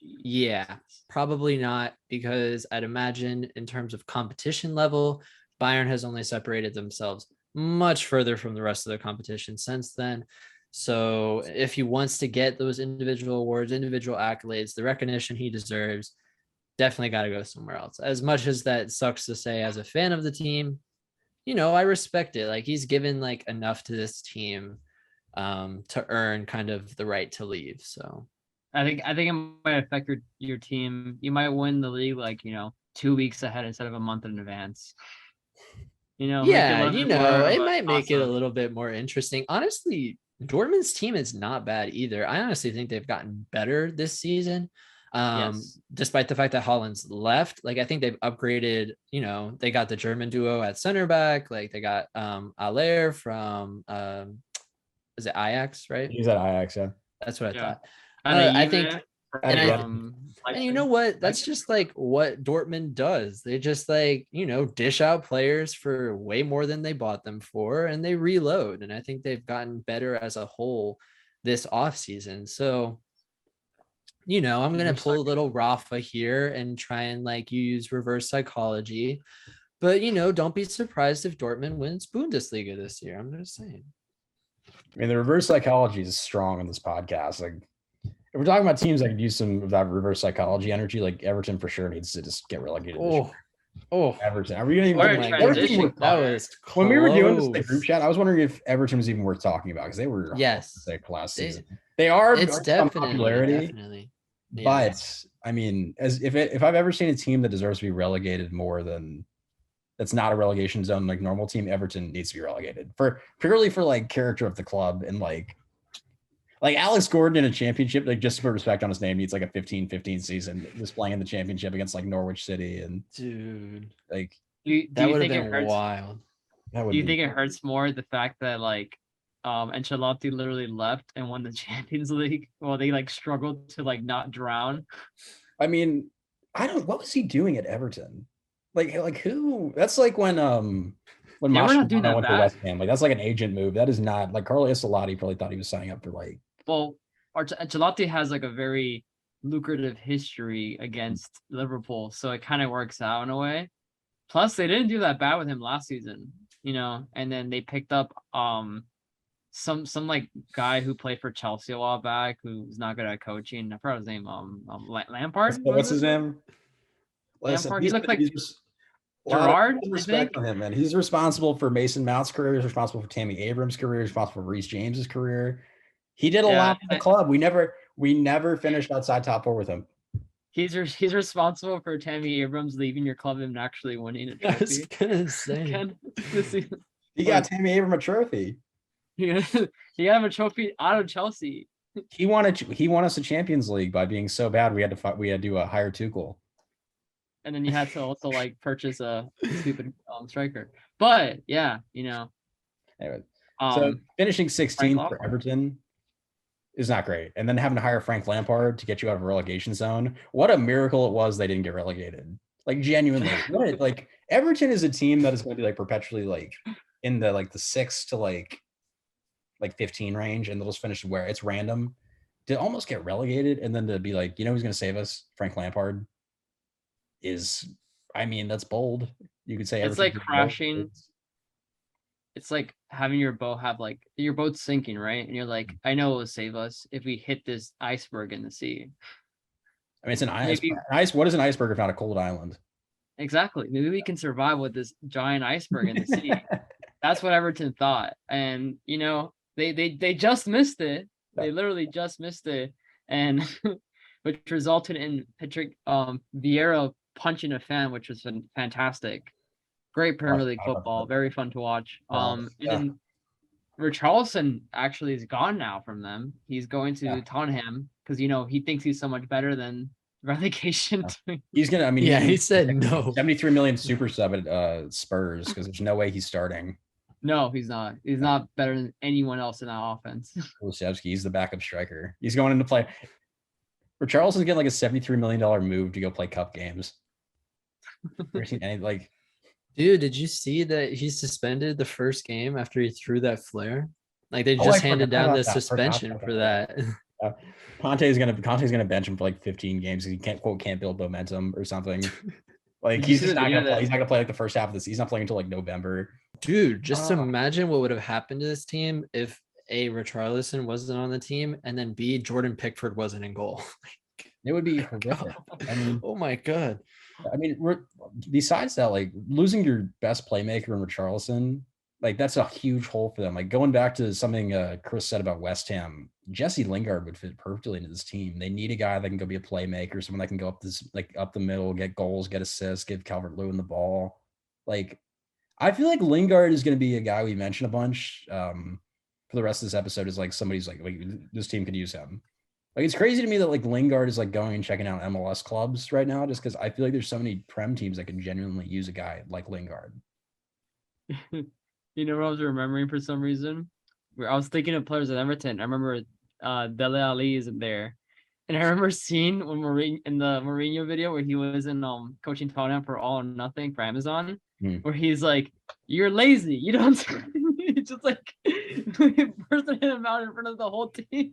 yeah, probably not, because I'd imagine in terms of competition level, Bayern has only separated themselves much further from the rest of the competition since then. So if he wants to get those individual awards, individual accolades, the recognition he deserves, definitely got to go somewhere else. As much as that sucks to say as a fan of the team, I respect it. Like, he's given like enough to this team to earn kind of the right to leave. So I think it might affect your team. You might win the league like 2 weeks ahead instead of a month in advance. Make it a yeah, little bit more of it a might make it a toss-up. little bit more interesting. Honestly, Dortmund's team is not bad either. I honestly think they've gotten better this season. Yes. Despite the fact that Holland's left, like, I think they've upgraded, they got the German duo at center back, like they got Aller from is it Ajax, right? He's at Ajax, yeah. That's what I Yeah. thought. And I think and I and you know Leipzig. what? That's just like what Dortmund does. They just like, dish out players for way more than they bought them for, and they reload. And I think they've gotten better as a whole this offseason. So, I'm going to pull a little Rafa here and try and like use reverse psychology. But, don't be surprised if Dortmund wins Bundesliga this year. I'm just saying. I mean, the reverse psychology is strong on this podcast. Like, if we're talking about teams that could use some of that reverse psychology energy, like Everton for sure needs to just get relegated. Oh, Everton. Are we going to Or a even transition that was close. when we were doing this in the group chat? I was wondering if Everton was even worth talking about because they were sick last season. They are. It's definitely. Yeah. But I mean, if I've ever seen a team that deserves to be relegated more than that's not a relegation zone like normal team, Everton needs to be relegated purely for like character of the club and like Alex Gordon in a championship, like just to put respect on his name, needs like a 15-15 season just playing in the championship against like Norwich City and dude, like that would have been wild. Do you think it hurts more the fact that like Ancelotti literally left and won the Champions League? Well, they like struggled to like not drown. I mean, what was he doing at Everton? Like who? That's like when Mascherano went to West Ham. Like that's like an agent move. That is not like Carlo Ancelotti probably thought he was signing up for like. Well, Ancelotti has like a very lucrative history against Liverpool, so it kind of works out in a way. Plus, they didn't do that bad with him last season, and then they picked up some like guy who played for Chelsea a while back who's not good at coaching. I forgot his name. Lampard. What's his name? Lampard. He looked like Gerard. Respect on him, man. He's responsible for Mason Mount's career. He's responsible for Tammy Abrams' career. He's responsible for Reece James's career. He did a lot for the club. We never finished outside top 4 with him. He's responsible for Tammy Abrams leaving your club and actually winning a trophy. I was gonna say. He got Tammy Abrams a trophy. He got him a trophy out of Chelsea. He won us a Champions League by being so bad we had to do a hire Tuchel. And then you had to also like purchase a stupid striker. But yeah, Anyway, so finishing 16th for Everton is not great. And then having to hire Frank Lampard to get you out of a relegation zone. What a miracle it was they didn't get relegated. Like genuinely. What? Like Everton is a team that is going to be like perpetually like in the like the 6 to like 15 range, and they'll just finish where it's random to almost get relegated, and then to be like, who's going to save us? Frank Lampard that's bold. You could say it's like crashing. It's like having your boat have like your boat's sinking, right? And you're like, I know it will save us if we hit this iceberg in the sea. I mean, it's an ice. What is an iceberg if not a cold island? Exactly. Maybe we can survive with this giant iceberg in the sea. That's what Everton thought, and they just missed it. They literally just missed it, and which resulted in Patrick Vieira punching a fan, which was fantastic. Great Premier League football, very fun to watch. And then Richarlison actually is gone now from them. He's going to Tottenham because he thinks he's so much better than relegation. He's gonna. He said no. 73 million super sub at Spurs because there's no way he's starting. No, he's not. He's not better than anyone else in that offense. Kulusevski, he's the backup striker. He's going into play. Richarlison's getting like a $73 million move to go play cup games. Never seen any like. Dude, did you see that he suspended the first game after he threw that flare? Like they Oh, just I handed forgot down about the that. Forgot suspension about for that. that. Conte's gonna bench him for like 15 games. He can't build momentum or something. Like Did you he's see just the not video gonna play. that He's not gonna play like the first half of this. He's not playing until like November. Dude, just Ah. imagine what would have happened to this team if A, Richarlison wasn't on the team, and then B, Jordan Pickford wasn't in goal. It would be horrific. I mean, Oh my god. besides that, like losing your best playmaker in Richarlison, like that's a huge hole for them. Like going back to something Chris said about West Ham, Jesse Lingard would fit perfectly into this team. They need a guy that can go be a playmaker, someone that can go up the middle, get goals, get assists, give Calvert-Lewin the ball. Like I feel like Lingard is going to be a guy we mention a bunch for the rest of this episode. Is like somebody's like this team could use him. Like it's crazy to me that like Lingard is like going and checking out MLS clubs right now, just because I feel like there's so many Prem teams that can genuinely use a guy like Lingard. You know what I was remembering for some reason? Where I was thinking of players at Everton. I remember Dele Ali isn't there. And I remember seeing when Mourinho in the Mourinho video where he was in coaching Tottenham for All or Nothing for Amazon, where he's like, "You're lazy. You don't." It's just like person hit him out in front of the whole team.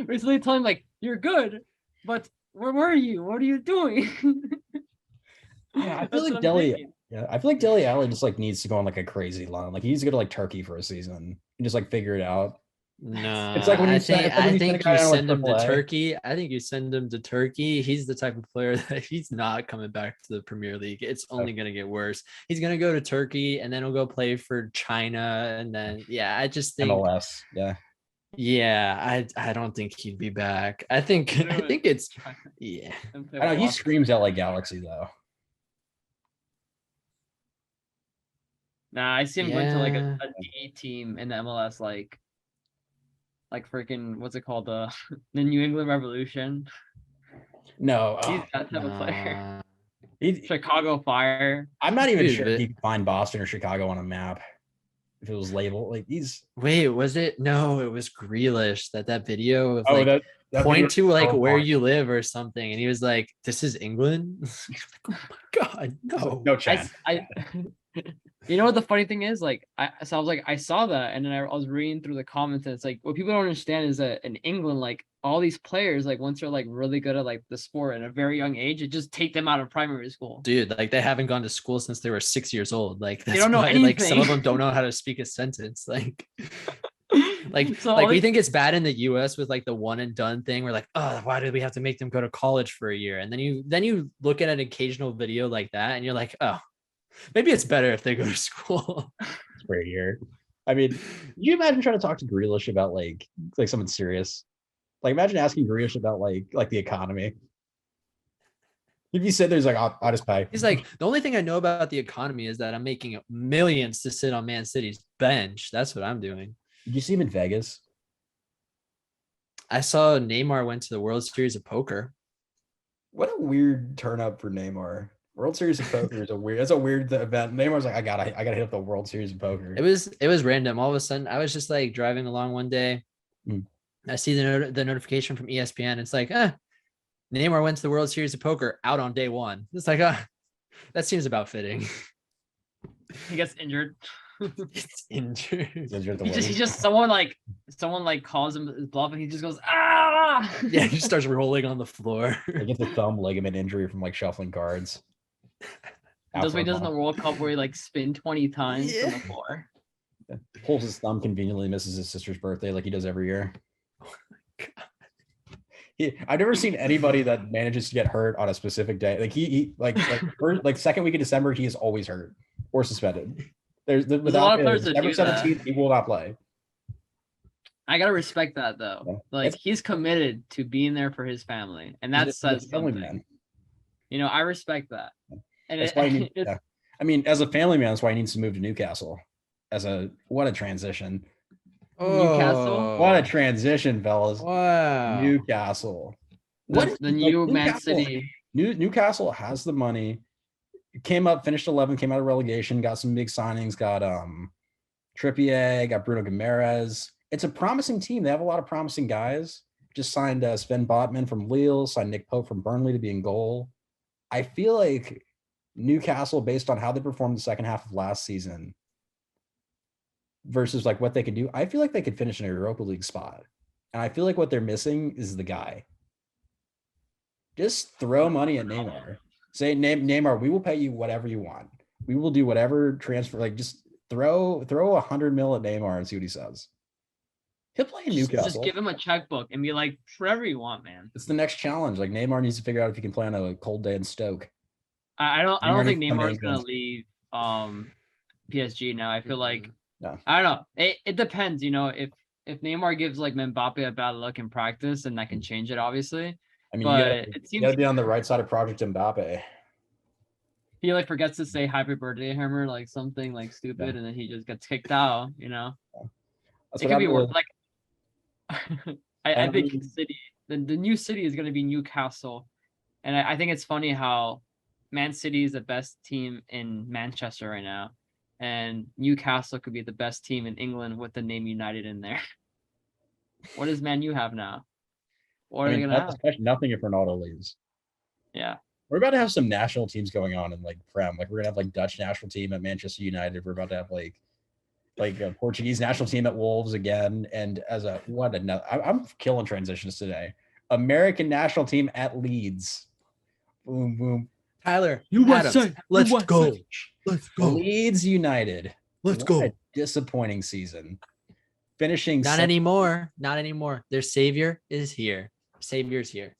Recently, telling him like, "You're good, but where were you? What are you doing?" Yeah, I feel That's like what I'm Dele. thinking. Yeah, I feel like Dele Alli just like needs to go on like a crazy line. Like he needs to go to like Turkey for a season and just like figure it out. No, It's like when you send, it's like when I you send a think guy you down to, like, send him to AAA. Turkey. I think you send him to Turkey. He's the type of player that he's not coming back to the Premier League. It's only gonna get worse. He's gonna go to Turkey and then he'll go play for China. And then I just think MLS. I don't think he'd be back. I think it's yeah. I know he screams out like Galaxy though. Nah, I see him going to like Yeah. a D team in the MLS, like freaking what's it called, the New England Revolution. No, He's that type of player. he, Chicago Fire. I'm not even Dude, sure but- if he could find Boston or Chicago on a map if it was labeled. Like he's Wait, was it? No, it was Grealish that video of like that point to video's like so where funny. you live or something, and he was like, "This is England." Oh my god, no! No chance. You know what the funny thing is? Like, I was like, I saw that, and then I was reading through the comments, and it's like, what people don't understand is that in England, like all these players, like once they're like really good at like the sport at a very young age, it just take them out of primary school. Dude, like they haven't gone to school since they were 6 years old. Like that's don't know why, like some of anything. them don't know how to speak a sentence. Like So like we think it's bad in the US with like the one and done thing. We're like, oh, why do we have to make them go to college for a year? And then you look at an occasional video like that, and you're like, oh, maybe it's better if they go to school. For a year. I mean, can you imagine trying to talk to Grealish about like something serious? Like imagine asking Grealish about like the economy. If you said there's like I'll just pay. He's like, the only thing I know about the economy is that I'm making millions to sit on Man City's bench. That's what I'm doing. Did you see him in Vegas? I saw Neymar went to the World Series of Poker. What a weird turn up for Neymar. World Series of Poker is that's a weird event. Neymar's like, I gotta hit up the World Series of Poker. It was random. All of a sudden, I was just like driving along one day. I see the notification from ESPN. It's like, Neymar went to the World Series of Poker out on day one. It's like, that seems about fitting. he gets injured. It's injured. He just someone like calls him his bluff, and he just goes ah. Yeah, he just starts rolling on the floor. He gets a thumb ligament injury from like shuffling cards. That's what he does in the World Cup, where he like spin 20 times on the floor. Pulls his thumb, conveniently misses his sister's birthday like he does every year. Oh my God. I've never seen anybody that manages to get hurt on a specific day. Like he second week of December, he is always hurt or suspended. There's a lot of players that December do that. 17th, he will not play. I gotta respect that though. Yeah. Like he's committed to being there for his family, and that says family something. man. You know, I respect that. And That's why he needs, I mean, as a family man, that's why he needs to move to Newcastle. What a transition. Newcastle? What a transition, fellas. Wow. Newcastle. The new Man City. Newcastle has the money. Came up, finished 11th, came out of relegation, got some big signings, got Trippier, got Bruno Guimaraes. It's a promising team. They have a lot of promising guys. Just signed Sven Botman from Lille, signed Nick Pope from Burnley to be in goal. I feel like Newcastle based on how they performed the second half of last season versus like what they could do. I feel like they could finish in a Europa League spot. And I feel like what they're missing is the guy. Just throw money at Neymar. Say, Neymar, we will pay you whatever you want. We will do whatever transfer. Like, just throw 100 mil at Neymar and see what he says. He'll play in Newcastle. Just give him a checkbook and be like, whatever you want, man. It's the next challenge. Like, Neymar needs to figure out if he can play on a cold day in Stoke. I don't think needs to come Neymar's in gonna against- leave PSG now. I feel like No. I don't know. It depends, you know, if Neymar gives like Mbappe a bad look in practice, then that can change it, obviously. I mean, But you it seems gotta be on the right side of Project Mbappe. he like forgets to say happy birthday to him or like something like stupid, and then he just gets kicked out, you know. That's It what could be happened worse. with- Like I And I think mean- City, the new city is gonna be Newcastle. And I think it's funny how Man City is the best team in Manchester right now. And Newcastle could be the best team in England with the name United in there. What does Man U have now? What are I they mean, gonna have? especially nothing if Ronaldo leaves. Yeah. We're about to have some national teams going on in like Prem. Like, we're gonna have like Dutch national team at Manchester United. We're about to have like a Portuguese national team at Wolves again. And as a I'm killing transitions today. American national team at Leeds. Boom, boom. Tyler, USA, Adams, let's USA. go. Let's go. Leeds United. Let's What go. a disappointing season. Finishing Not second- anymore. Not anymore. Their savior is here. Savior's here.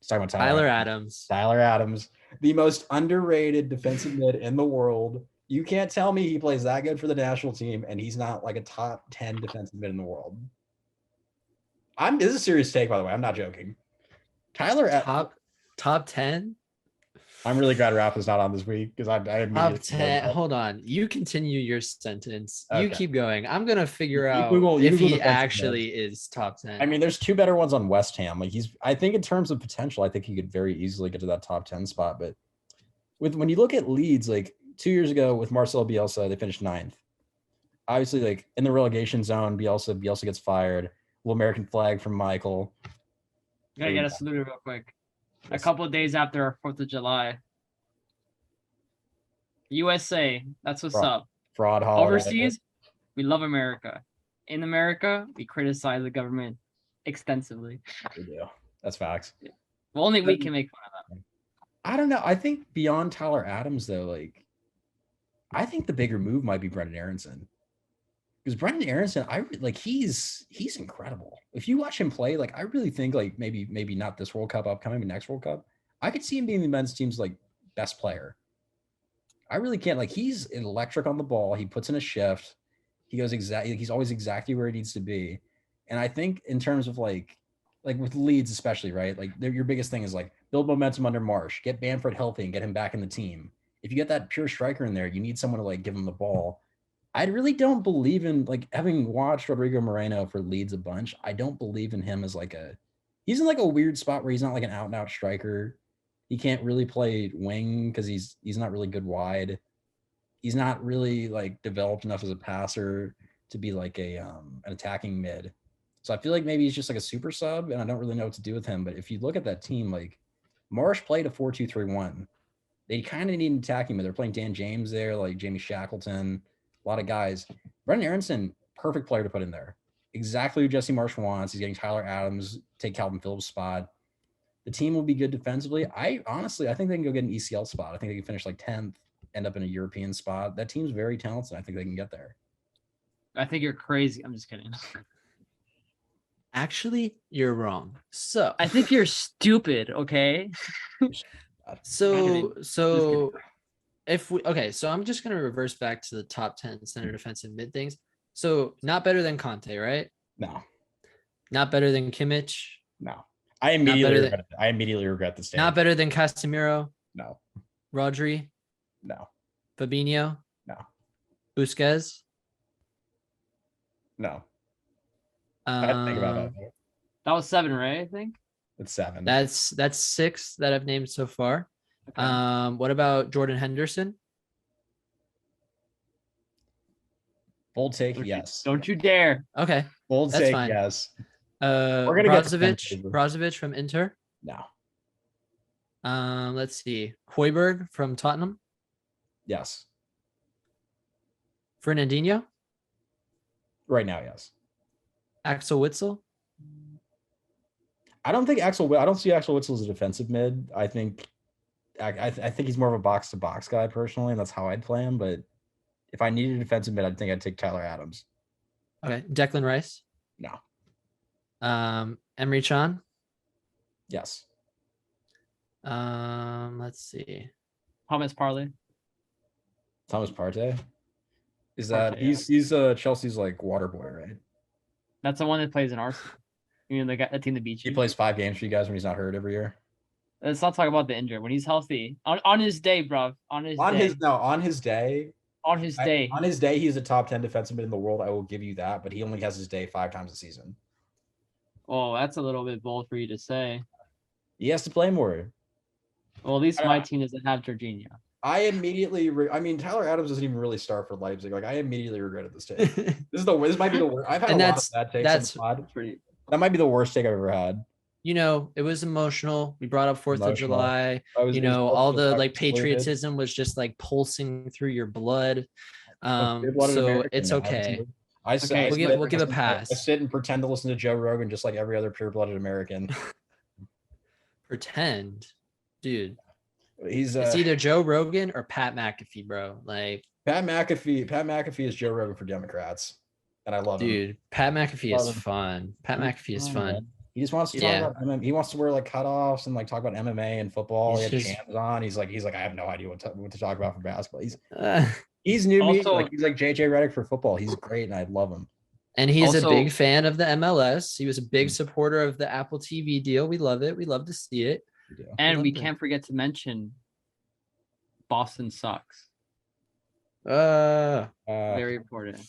Let's talk about Tyler Adams. Tyler Adams, the most underrated defensive mid in the world. You can't tell me he plays that good for the national team and he's not like a top 10 defensive mid in the world. This is a serious take, by the way. I'm not joking. Top 10? I'm really glad Rafa's not on this week because I Top immediately 10. Hold on. You continue your sentence. You Okay. keep going. I'm gonna figure You out Google if he defensive actually is top 10. I mean, there's two better ones on West Ham. Like, I think in terms of potential, I think he could very easily get to that top 10 spot. But when you look at Leeds, like 2 years ago with Marcelo Bielsa, they finished 9th. Obviously, like in the relegation zone, Bielsa gets fired. Little American flag from Michael. Gotta get us saluted real quick. A couple of days after our 4th of July. USA, that's what's up. Fraud holiday. Overseas, we love America. In America, we criticize the government extensively. We do. That's facts. Well, only we can make fun of them. I don't know. I think beyond Tyler Adams, though, like, I think the bigger move might be Brendan Aronson. Because Brendan Aronson, he's incredible. If you watch him play, like, I really think like maybe not this World Cup upcoming, but next World Cup, I could see him being the men's team's like best player. I really can't. Like, he's electric on the ball. He puts in a shift. He's always exactly where he needs to be. And I think in terms of like with Leeds especially, right? Like, your biggest thing is like build momentum under Marsh, get Bamford healthy and get him back in the team. If you get that pure striker in there, you need someone to like give him the ball. I really don't believe in, like, having watched Rodrigo Moreno for Leeds a bunch, I don't believe in him as he's in like a weird spot where he's not like an out and out striker. He can't really play wing because he's not really good wide. He's not really like developed enough as a passer to be like an attacking mid. So I feel like maybe he's just like a super sub, and I don't really know what to do with him. But if you look at that team, like, Marsh played a 4-2-3-1. They kind of need an attacking mid. They're playing Dan James there, like Jamie Shackleton, a lot of guys. Brendan Aronson, perfect player to put in there. Exactly who Jesse Marsh wants. He's getting Tyler Adams, take Calvin Phillips' spot. The team will be good defensively. I think they can go get an ECL spot. I think they can finish like 10th, end up in a European spot. That team's very talented. I think they can get there. I think you're crazy. I'm just kidding. Actually, you're wrong. So I think you're stupid, okay? So kidding. so I'm just gonna reverse back to the top 10 center defensive mid things. So not better than Conte, right? No. Not better than Kimmich. No. I immediately regret the statement. Not better than Casemiro. No. Rodri. No. Fabinho. No. Busquets. No. I had to think about that. That was 7, right? I think. It's 7. That's 6 that I've named so far. Okay. What about Jordan Henderson? Bold take, yes. Don't you dare. Okay. Bold that's take, fine. yes. Brozovic. Brozovic from Inter. No. Let's see. Højbjerg from Tottenham. Yes. Fernandinho, Right now, yes. Axel Witzel. I don't see Axel Witzel as a defensive mid. I think he's more of a box to box guy personally, and that's how I'd play him. But if I needed a defensive mid, I'd take Tyler Adams. Okay, Declan Rice. No. Emery Chan. Yes. Let's see. Thomas Parley. Thomas Partey. Is Partey, that he's Chelsea's like water boy, right? That's the one that plays in Arsenal. You mean the team that beat He you? plays 5 games for you guys when he's not hurt every year. Let's not talk about the injury. When he's healthy, on his day, bro. On his day, he's a top 10 defensive mid in the world. I will give you that, but he only has his day 5 times a season. Oh, that's a little bit bold for you to say. He has to play more. Well, at least my team doesn't have Jorginho. I immediately, Tyler Adams doesn't even really start for Leipzig. Like I immediately regretted this take. This might be the worst. I've had And a lot of bad takes. That might be the worst take I've ever had. You know, it was emotional. We brought up 4th of July. It was all the like excluded. patriotism was just like pulsing through your blood. Pure-blooded So American, it's man. okay. We'll give a pass. I sit and pretend to listen to Joe Rogan just like every other pure-blooded American. Pretend, dude. He's It's either Joe Rogan or Pat McAfee, bro. Like Pat McAfee is Joe Rogan for Democrats, and I love him. Dude, Pat McAfee Love is him. fun. Pat McAfee is fun. He just wants to talk about MMA. He wants to wear like cutoffs and like talk about MMA and football. He had Shams on. He's like, I have no idea what to talk about for basketball. He's new meat. Like he's like JJ Redick for football. He's great, and I love him. And he's a big fan of the MLS. He was a big supporter of the Apple TV deal. We love it. We love to see it. And we can't forget to mention Boston sucks. Very important.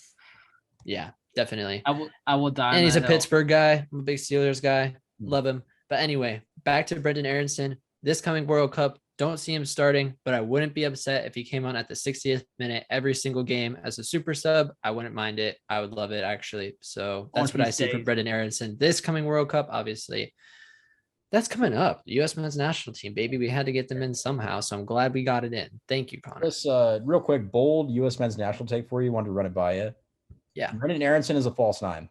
Yeah, definitely. I will die. And he's a Pittsburgh guy. I'm a big Steelers guy. Love him. But anyway, back to Brendan Aronson. This coming World Cup, don't see him starting, but I wouldn't be upset if he came on at the 60th minute every single game as a super sub. I wouldn't mind it. I would love it, actually. So that's what I see from Brendan Aronson. This coming World Cup, obviously, that's coming up. The U.S. men's national team, baby. We had to get them in somehow, so I'm glad we got it in. Thank you, Connor. Chris, real quick, bold U.S. men's national take for you. Wanted to run it by you. Yeah. Brendan Aronson is a false 9.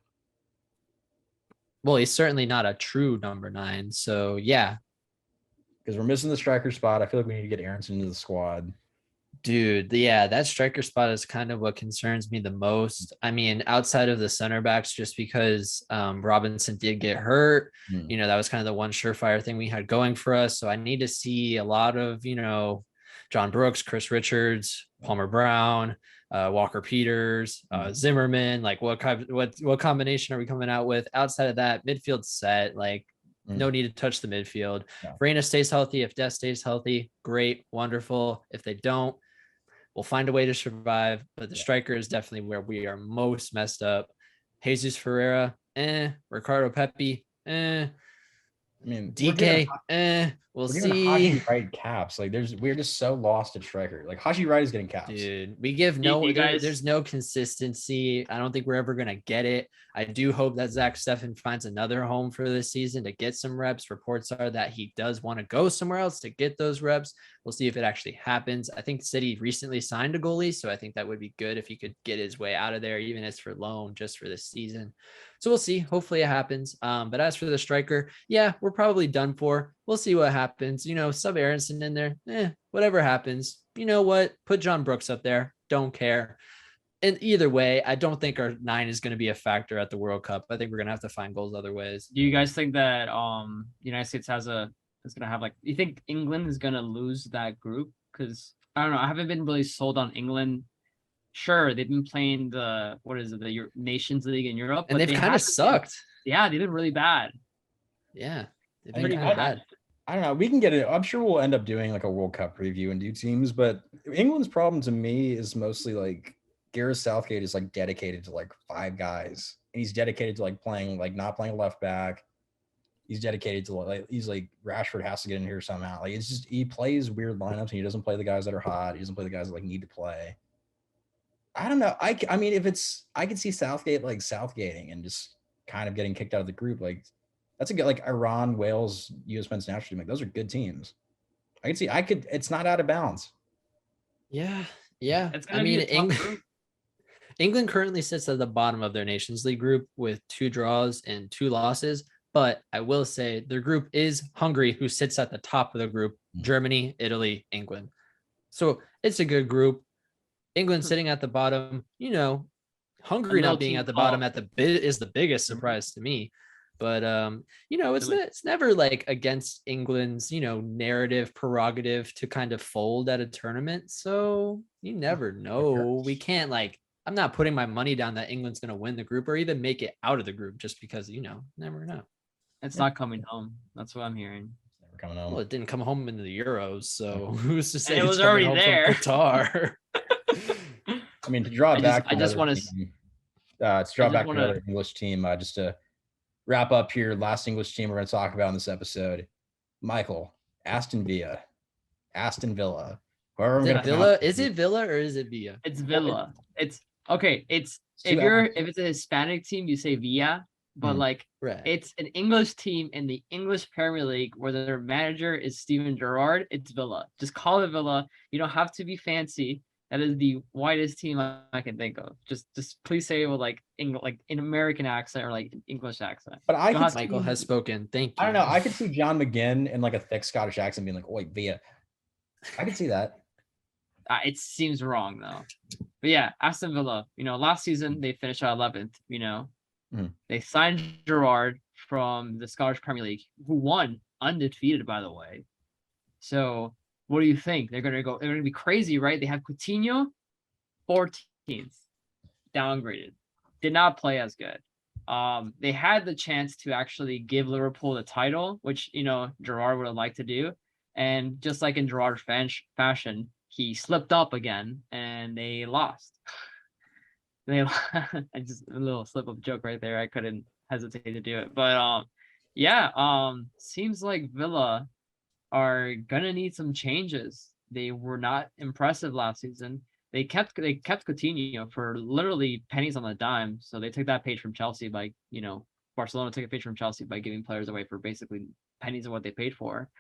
Well, he's certainly not a true number 9. So, yeah. Because we're missing the striker spot. I feel like we need to get Aronson into the squad. Dude, yeah, that striker spot is kind of what concerns me the most. I mean, outside of the center backs, just because Robinson did get hurt, that was kind of the one surefire thing we had going for us. So I need to see a lot of, John Brooks, Chris Richards, Palmer Brown, Walker Peters, Zimmerman. Like what combination are we coming out with? Outside of that, midfield set, like no need to touch the midfield. No. Reina stays healthy. If Des stays healthy, great, wonderful. If they don't, we'll find a way to survive. But the striker is definitely where we are most messed up. Jesus Ferreira, Ricardo Pepi, DK, we'll see. Haji Wright caps. Like we're just so lost at striker. Like Haji Wright is getting caps. Dude, we give there's no consistency. I don't think we're ever gonna get it. I do hope that Zach Steffen finds another home for this season to get some reps. Reports are that he does want to go somewhere else to get those reps. We'll see if it actually happens. I think City recently signed a goalie, so I think that would be good if he could get his way out of there, even as for loan, just for this season. So we'll see. Hopefully it happens. But as for the striker, yeah, we're probably done for. We'll see what happens. Sub Aronson in there. Whatever happens. You know what? Put John Brooks up there. Don't care. And either way, I don't think our 9 is going to be a factor at the World Cup. I think we're going to have to find goals other ways. Do you guys think that United States is going to have you think England is going to lose that group? Because I don't know. I haven't been really sold on England. Sure, they've been playing the Nations League in Europe, and they've kind of sucked. Yeah, they've been really bad. Yeah, they've been kind of bad. I don't know. We can get it. I'm sure we'll end up doing like a World Cup preview and do teams, but England's problem to me is mostly like Gareth Southgate is like dedicated to like 5 guys, and he's dedicated to like playing like not playing left back. He's dedicated to he's like Rashford has to get in here somehow. Like it's just he plays weird lineups and he doesn't play the guys that are hot. He doesn't play the guys that like need to play. I don't know. I mean, I could see Southgate like Southgating and just kind of getting kicked out of the group. Like that's a good like Iran, Wales, U.S. men's national team. Like those are good teams. It's not out of bounds. Yeah, yeah. It's I gonna be mean, a tough group. England currently sits at the bottom of their Nations League group with 2 draws and 2 losses. But I will say their group is Hungary, who sits at the top of the group, Germany, Italy, England. So it's a good group. England sitting at the bottom, A Hungary no not being team at the bottom call. at the bit is the biggest Mhm. surprise to me. But Really. it's never like against England's, narrative prerogative to kind of fold at a tournament. So you never know. We can't I'm not putting my money down that England's gonna win the group or even make it out of the group just because, never know. It's Yeah. not coming home. That's what I'm hearing. Never coming Well, home. it didn't come home into the Euros, so who's to say it it's was coming already home there. from Qatar? I mean, to draw it back to I just another want to. team, to draw just back to wanna- another English team, just to wrap up here, last English team we're going to talk about in this episode. Michael, Aston Villa. However I'm Is going it to Villa? pronounce Is it Villa or is it Villa? It's Villa. It's okay. It's two if it's a Hispanic team, you say Villa, but Mm. Right. it's an English team in the English Premier League where their manager is Steven Gerrard. It's Villa. Just call it Villa. You don't have to be fancy. That is the whitest team I can think of. Just please say it with like an American accent or like an English accent. But I You don't could have to- Michael has spoken. Thank you. I don't know. I could see John McGinn in like a thick Scottish accent being like, "Oi, Villa." I could see that. It seems wrong though. But yeah, Aston Villa. Last season they finished at 11th. They signed Gerrard from the Scottish Premier League, who won undefeated, by the way. So what do you think? They're gonna be crazy, right? They have Coutinho, 14th, downgraded, did not play as good. They had the chance to actually give Liverpool the title, which Gerrard would have liked to do, and just like in Gerrard fashion, he slipped up again and they lost. I just a little slip up joke right there. I couldn't hesitate to do it, but seems like Villa are gonna need some changes. They were not impressive last season. They kept Coutinho for literally pennies on the dime. So they took that page from Chelsea by Barcelona took a page from Chelsea by giving players away for basically pennies of what they paid for.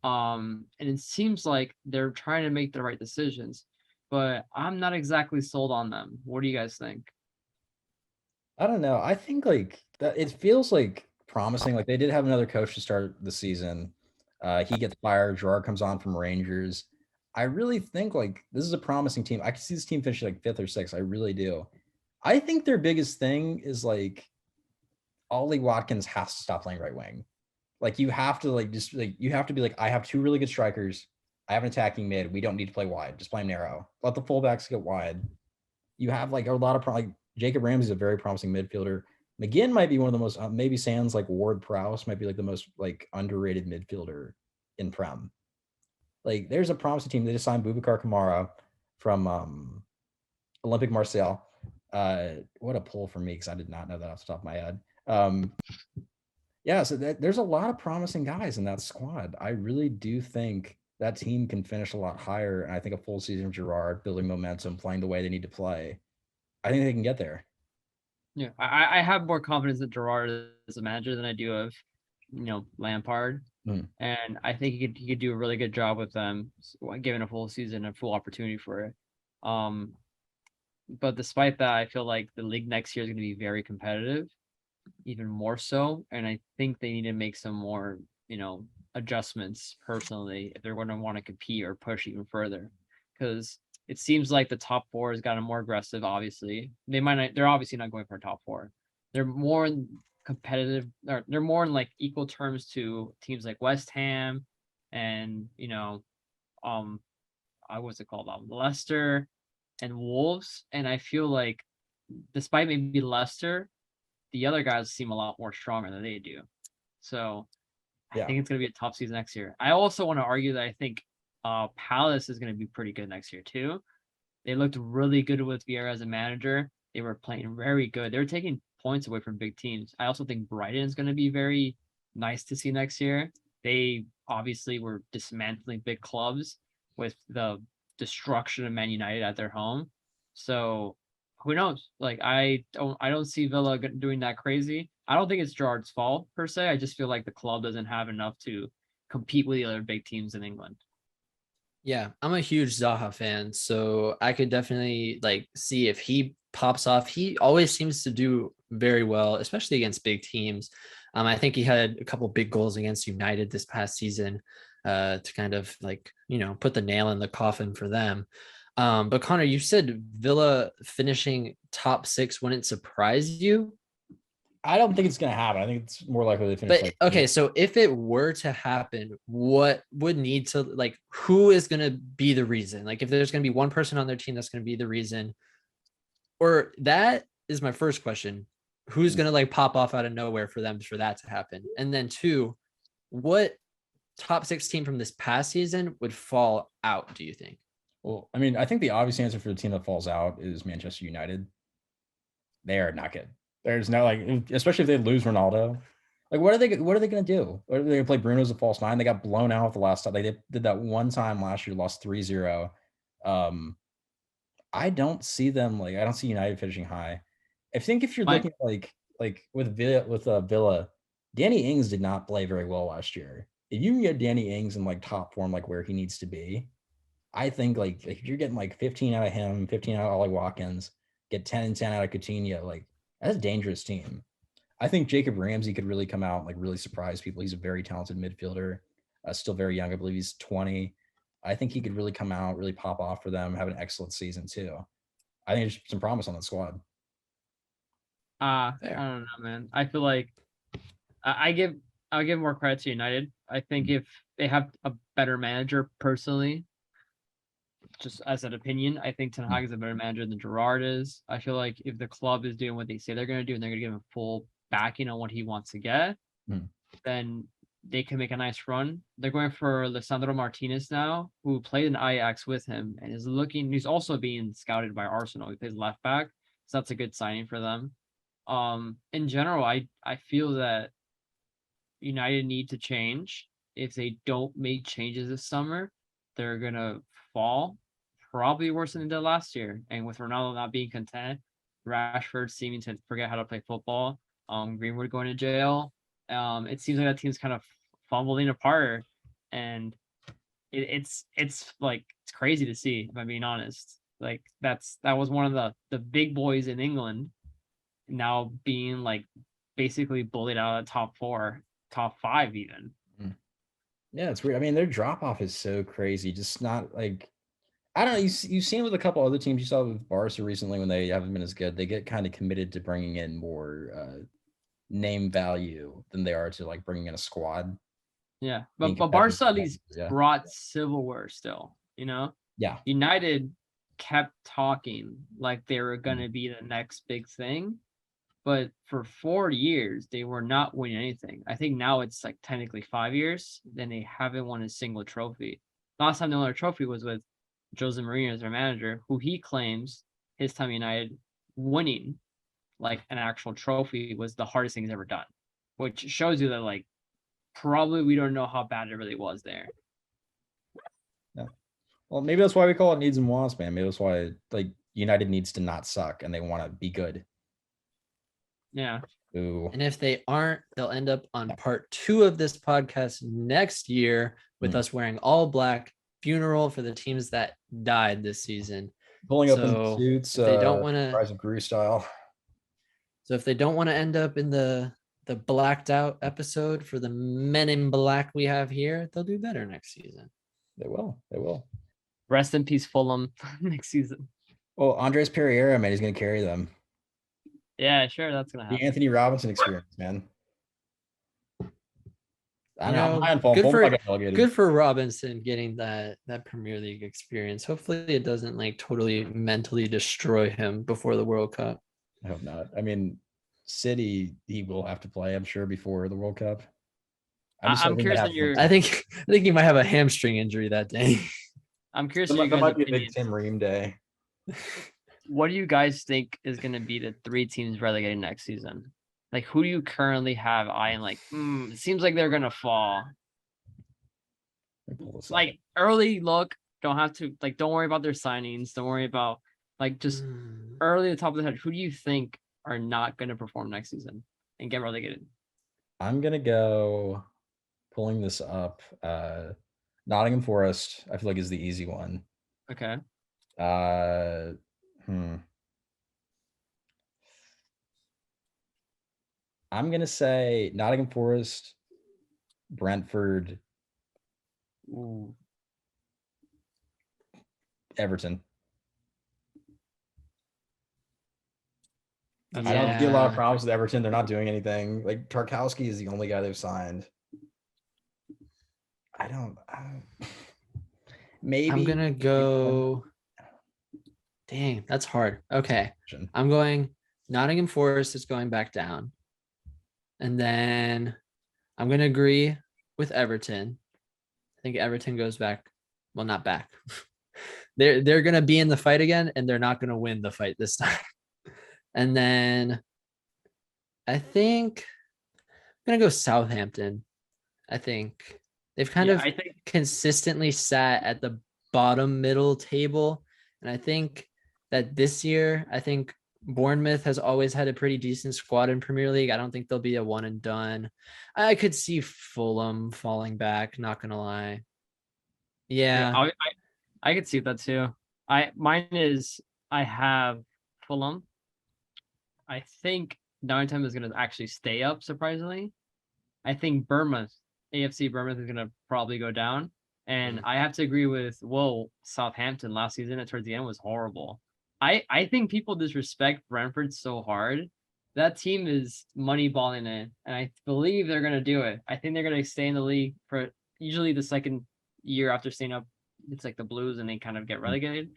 And it seems like they're trying to make the right decisions, but I'm not exactly sold on them. What do you guys think? I don't know. I think like that it feels like promising. Like they did have another coach to start the season. He gets fired. Gerard comes on from Rangers. I really think like this is a promising team. I can see this team finishing like 5th or 6th. I really do. I think their biggest thing is like Ollie Watkins has to stop playing right wing. Like you have to you have to be like, I have 2 really good strikers. I have an attacking mid. We don't need to play wide. Just play him narrow. Let the fullbacks get wide. You have like a lot of like Jacob Ramsey is a very promising midfielder. McGinn might be one of the most maybe sans like Ward Prowse might be like the most like underrated midfielder in Prem. Like there's a promising team. They just signed Boubacar Kamara from Olympic Marseille. What a pull for me because I did not know that off the top of my head. So there's a lot of promising guys in that squad. I really do think that team can finish a lot higher. And I think a full season of Gerrard building momentum, playing the way they need to play, I think they can get there. Yeah, I have more confidence in Gerrard as a manager than I do of, Lampard, and I think he could do a really good job with them, given a full season and full opportunity for it. But despite that, I feel like the league next year is going to be very competitive, even more so, and I think they need to make some more, adjustments personally if they're going to want to compete or push even further, because it seems like the top 4 has gotten more aggressive. Obviously, they're obviously not going for a top 4. They're more competitive, or they're more in like equal terms to teams like West Ham and what's it called? Leicester and Wolves. And I feel like despite maybe Leicester, the other guys seem a lot more stronger than they do. So I think it's going to be a tough season next year. I also want to argue that I think Palace is going to be pretty good next year too. They looked really good with Vieira as a manager. They were playing very good. They were taking points away from big teams. I also think Brighton is going to be very nice to see next year. They obviously were dismantling big clubs with the destruction of Man United at their home. So who knows? Like I don't see Villa doing that crazy. I don't think it's Gerrard's fault per se. I just feel like the club doesn't have enough to compete with the other big teams in England. Yeah, I'm a huge Zaha fan, so I could definitely like see if he pops off. He always seems to do very well, especially against big teams. I think he had a couple big goals against United this past season, to kind of like, put the nail in the coffin for them. But Connor, you said Villa finishing top 6 wouldn't surprise you. I don't think it's gonna happen. I think it's more likely they finish But like okay, so if it were to happen, what would need to like who is going to be the reason? Like if there's going to be one person on their team that's going to be the reason, or that is my first question. Who's going to like pop off out of nowhere for them for that to happen? And then two, what top 6 team from this past season would fall out, do you think? Well, I mean, I think the obvious answer for the team that falls out is Manchester United. They are not good. There's no like, especially if they lose Ronaldo. Like, what are they gonna do? What are they gonna play Bruno as a false nine? They got blown out the last time. They did that one time last year, lost 3-0. I don't see them like I don't see United finishing high. I think if you're Mike, looking at like with Villa, Danny Ings did not play very well last year. If you can get Danny Ings in like top form, like where he needs to be, I think like if you're getting like 15 out of him, 15 out of Ollie Watkins, get 10 and 10 out of Coutinho, like that's a dangerous team. I think Jacob Ramsey could really come out and like really surprise people. He's a very talented midfielder, still very young. I believe he's 20. I think he could really come out, really pop off for them, have an excellent season too. I think there's some promise on that squad. I Fair. don't know, man. I feel like I'll give more credit to United. I think if they have a better manager, personally, just as an opinion, I think Ten Hag is a better manager than Gerrard is. I feel like if the club is doing what they say they're going to do and they're going to give him full backing on what he wants to get, Hmm. then they can make a nice run. They're going for Lisandro Martinez now, who played in Ajax with him and is looking. He's also being scouted by Arsenal. He plays left back, so that's a good signing for them. In general, I feel that United need to change. If they don't make changes this summer, they're gonna fall probably worse than they did last year. And with Ronaldo not being content, Rashford seeming to forget how to play football, Greenwood going to jail, it seems like that team's kind of fumbling apart, and it's like it's crazy to see. If I'm being honest, like that was one of the big boys in England now being like basically bullied out of top 4, top 5 even. Yeah, it's weird. I mean, their drop off is so crazy. Just not like I don't know. You've seen with a couple other teams. You saw with Barca recently when they haven't been as good. They get kind of committed to bringing in more name value than they are to like bringing in a squad. Yeah, Being but competitive. Barca at least Yeah. brought silverware still, you know? Yeah. United kept talking like they were going to be the next big thing, but for 4 years they were not winning anything. I think now it's like technically 5 years, then they haven't won a single trophy. Last time they won a trophy was with Jose Mourinho as their manager, who he claims his time United winning like an actual trophy was the hardest thing he's ever done, which shows you that like probably we don't know how bad it really was there. Yeah. Well, maybe that's why we call it needs and wants, man. Maybe that's why like United needs to not suck and they want to be good. Yeah. Ooh. And if they aren't, they'll end up on part 2 of this podcast next year with us wearing all black, funeral for the teams that died this season. Pulling up in So suits, if they don't want to, Rise of Gru style. so if they don't want to end up in the blacked out episode for the Men in Black we have here, they'll do better next season. They will. They will. Rest in peace, Fulham next season. Well, Andres Pereira, man, he's gonna carry them. Yeah, sure, that's gonna The happen. Anthony Robinson experience, man. I You know, I'm know, high on Fulham. good Fulham for might get relegated. good for Robinson getting that Premier League experience. Hopefully, it doesn't like totally mentally destroy him before the World Cup. I hope not. I mean, City, he will have to play, I'm sure, before the World Cup. I'm curious on your. I think he might have a hamstring injury that day. I'm curious that on might, you that guys' might be a big opinions. Tim Ream day. What do you guys think is gonna be the 3 teams relegated next season? Like, who do you currently have eyeing? Like, it seems like they're gonna fall. Let me pull this up. Like early look, don't have to like. Don't worry about their signings. Don't worry about like just early at the top of the head. Who do you think are not gonna perform next season and get relegated? I'm gonna go pulling this up. Nottingham Forest, I feel like is the easy one. Okay. Uh, hmm. I'm gonna say Nottingham Forest, Brentford, Ooh. Everton. That's I don't see a lot of Yeah. problems with Everton. They're not doing anything. Like Tarkowski is the only guy they've signed. I don't maybe I'm gonna go. Dang, that's hard. Okay. I'm going Nottingham Forest is going back down. And then I'm gonna agree with Everton. I think Everton goes back. Well, not back. They're gonna be in the fight again, and they're not gonna win the fight this time. And then I think I'm gonna go Southampton. I think they've kind Yeah, of I think consistently sat at the bottom middle table. And I think that this year, I think Bournemouth has always had a pretty decent squad in Premier League. I don't think they'll be a one and done. I could see Fulham falling back, not gonna lie. yeah, Yeah. I could see that too. Mine is I have Fulham. I think Nottingham is gonna actually stay up, surprisingly. I think Bournemouth, AFC Bournemouth is gonna probably go down. And I have to agree with Southampton last season towards the end was horrible. I think people disrespect Brentford so hard. That team is money balling it, and I believe they're gonna do it. I think they're gonna stay in the league for usually the second year after staying up. It's like the Blues, and they kind of get relegated.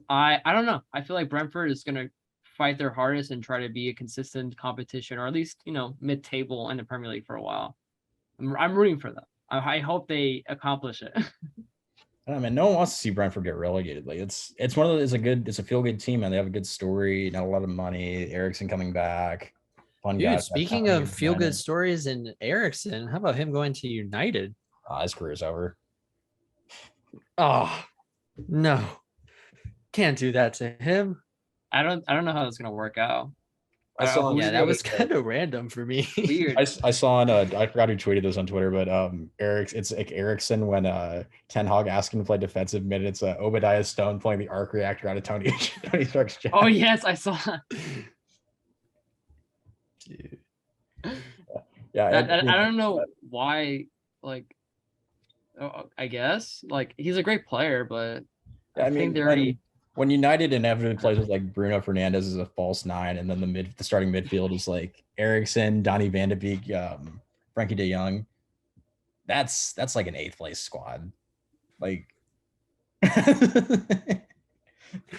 I don't know. I feel like Brentford is gonna fight their hardest and try to be a consistent competition, or at least mid-table in the Premier League for a while. I'm rooting for them. I hope they accomplish it. I mean, no one wants to see Brentford get relegated. Like it's one of those. It's a feel good team, and they have a good story. Not a lot of money. Ericsson coming back. Fun guy. Dude, speaking of feel good stories in Ericsson, how about him going to United? His career's over. Oh, no. Can't do that to him. I don't know how it's gonna work out. Yeah, that was kind of random for me. Weird. I saw on I forgot who tweeted this on Twitter, but it's like Ericsson when Ten Hag asked him to play defensive mid. It's Obadiah Stone playing the arc reactor out of Tony Stark's chest. Oh yes, I saw. Dude. Yeah, I don't know why. Like, I guess like he's a great player, but I think they're already. When United inevitably plays with like Bruno Fernandes as a false nine, and then the starting midfield is like Ericsson, Donny Van de Beek, Frankie De Jong. That's like an 8th place squad. Like,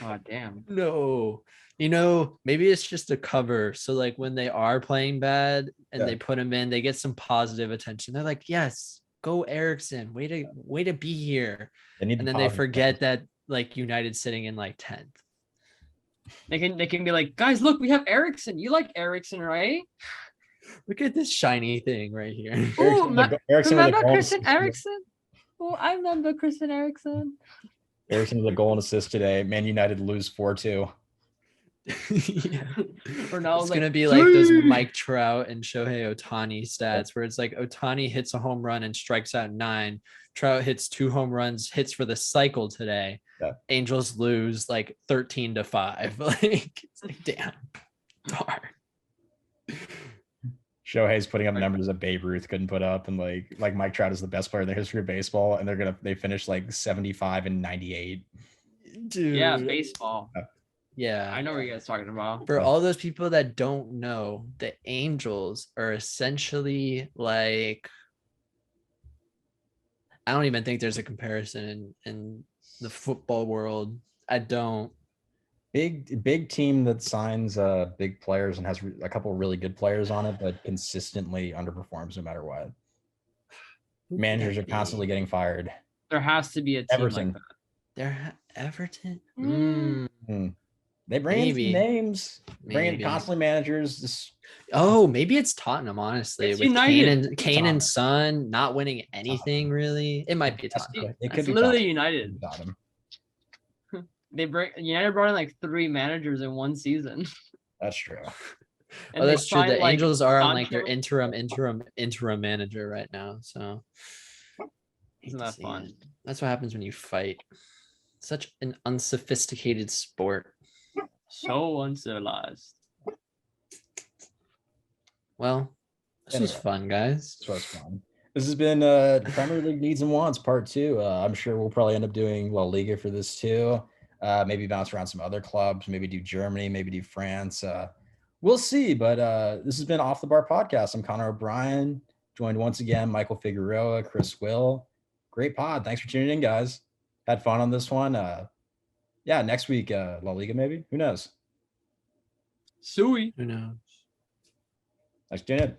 God damn. No. Maybe it's just a cover. So like when they are playing bad and they put him in, they get some positive attention. They're like, yes, go Ericsson. Way to be here. And then they forget that like United's sitting in like 10th. They can be like, guys, look, we have Ericsson. You like Ericsson, right? Look at this shiny thing right here. Oh, remember Christian Eriksen? Oh, I remember Christian Eriksen. Ericsson with a goal and assist today. Man United lose 4-2. Yeah. Or now it's gonna be like those Mike Trout and Shohei Ohtani stats where it's like Ohtani hits a home run and strikes out 9. Trout hits 2 home runs, hits for the cycle today. Yeah. Angels lose like 13-5. Like it's like damn. Darn. Shohei's putting up numbers that Babe Ruth couldn't put up, and like Mike Trout is the best player in the history of baseball, and they finish like 75 and 98. Dude. Yeah, baseball. Yeah. I know what you guys talking about. For all those people that don't know, the Angels are essentially like I don't even think there's a comparison in the football world. I don't. Big team that signs big players and has a couple of really good players on it, but consistently underperforms no matter what. Managers are constantly getting fired. There has to be a team Everton. like that. Everton. They bring in some names. Bring in constantly managers. Maybe it's Tottenham. Honestly, it's with United. Kane and Son not winning anything really. It might be Tottenham. It's literally United. Tottenham. United brought in like 3 managers in one season. That's true. Oh, that's true. The Angels are on like their interim manager right now. So Hate Isn't to that see fun? it. That's what happens when you fight. Such an unsophisticated sport. So uncivilized. Well, this was Anyway. fun, guys. This was fun. This has been Premier League needs and wants part 2. I'm sure we'll probably end up doing La Liga for this too. Maybe bounce around some other clubs. Maybe do Germany. Maybe do France. We'll see. But this has been Off the Bar Podcast. I'm Connor O'Brien, joined once again Michael Figueroa, Chris Will. Great pod. Thanks for tuning in, guys. Had fun on this one. Yeah, next week La Liga maybe. Who knows? Suey. Who knows? Thanks for tuning in.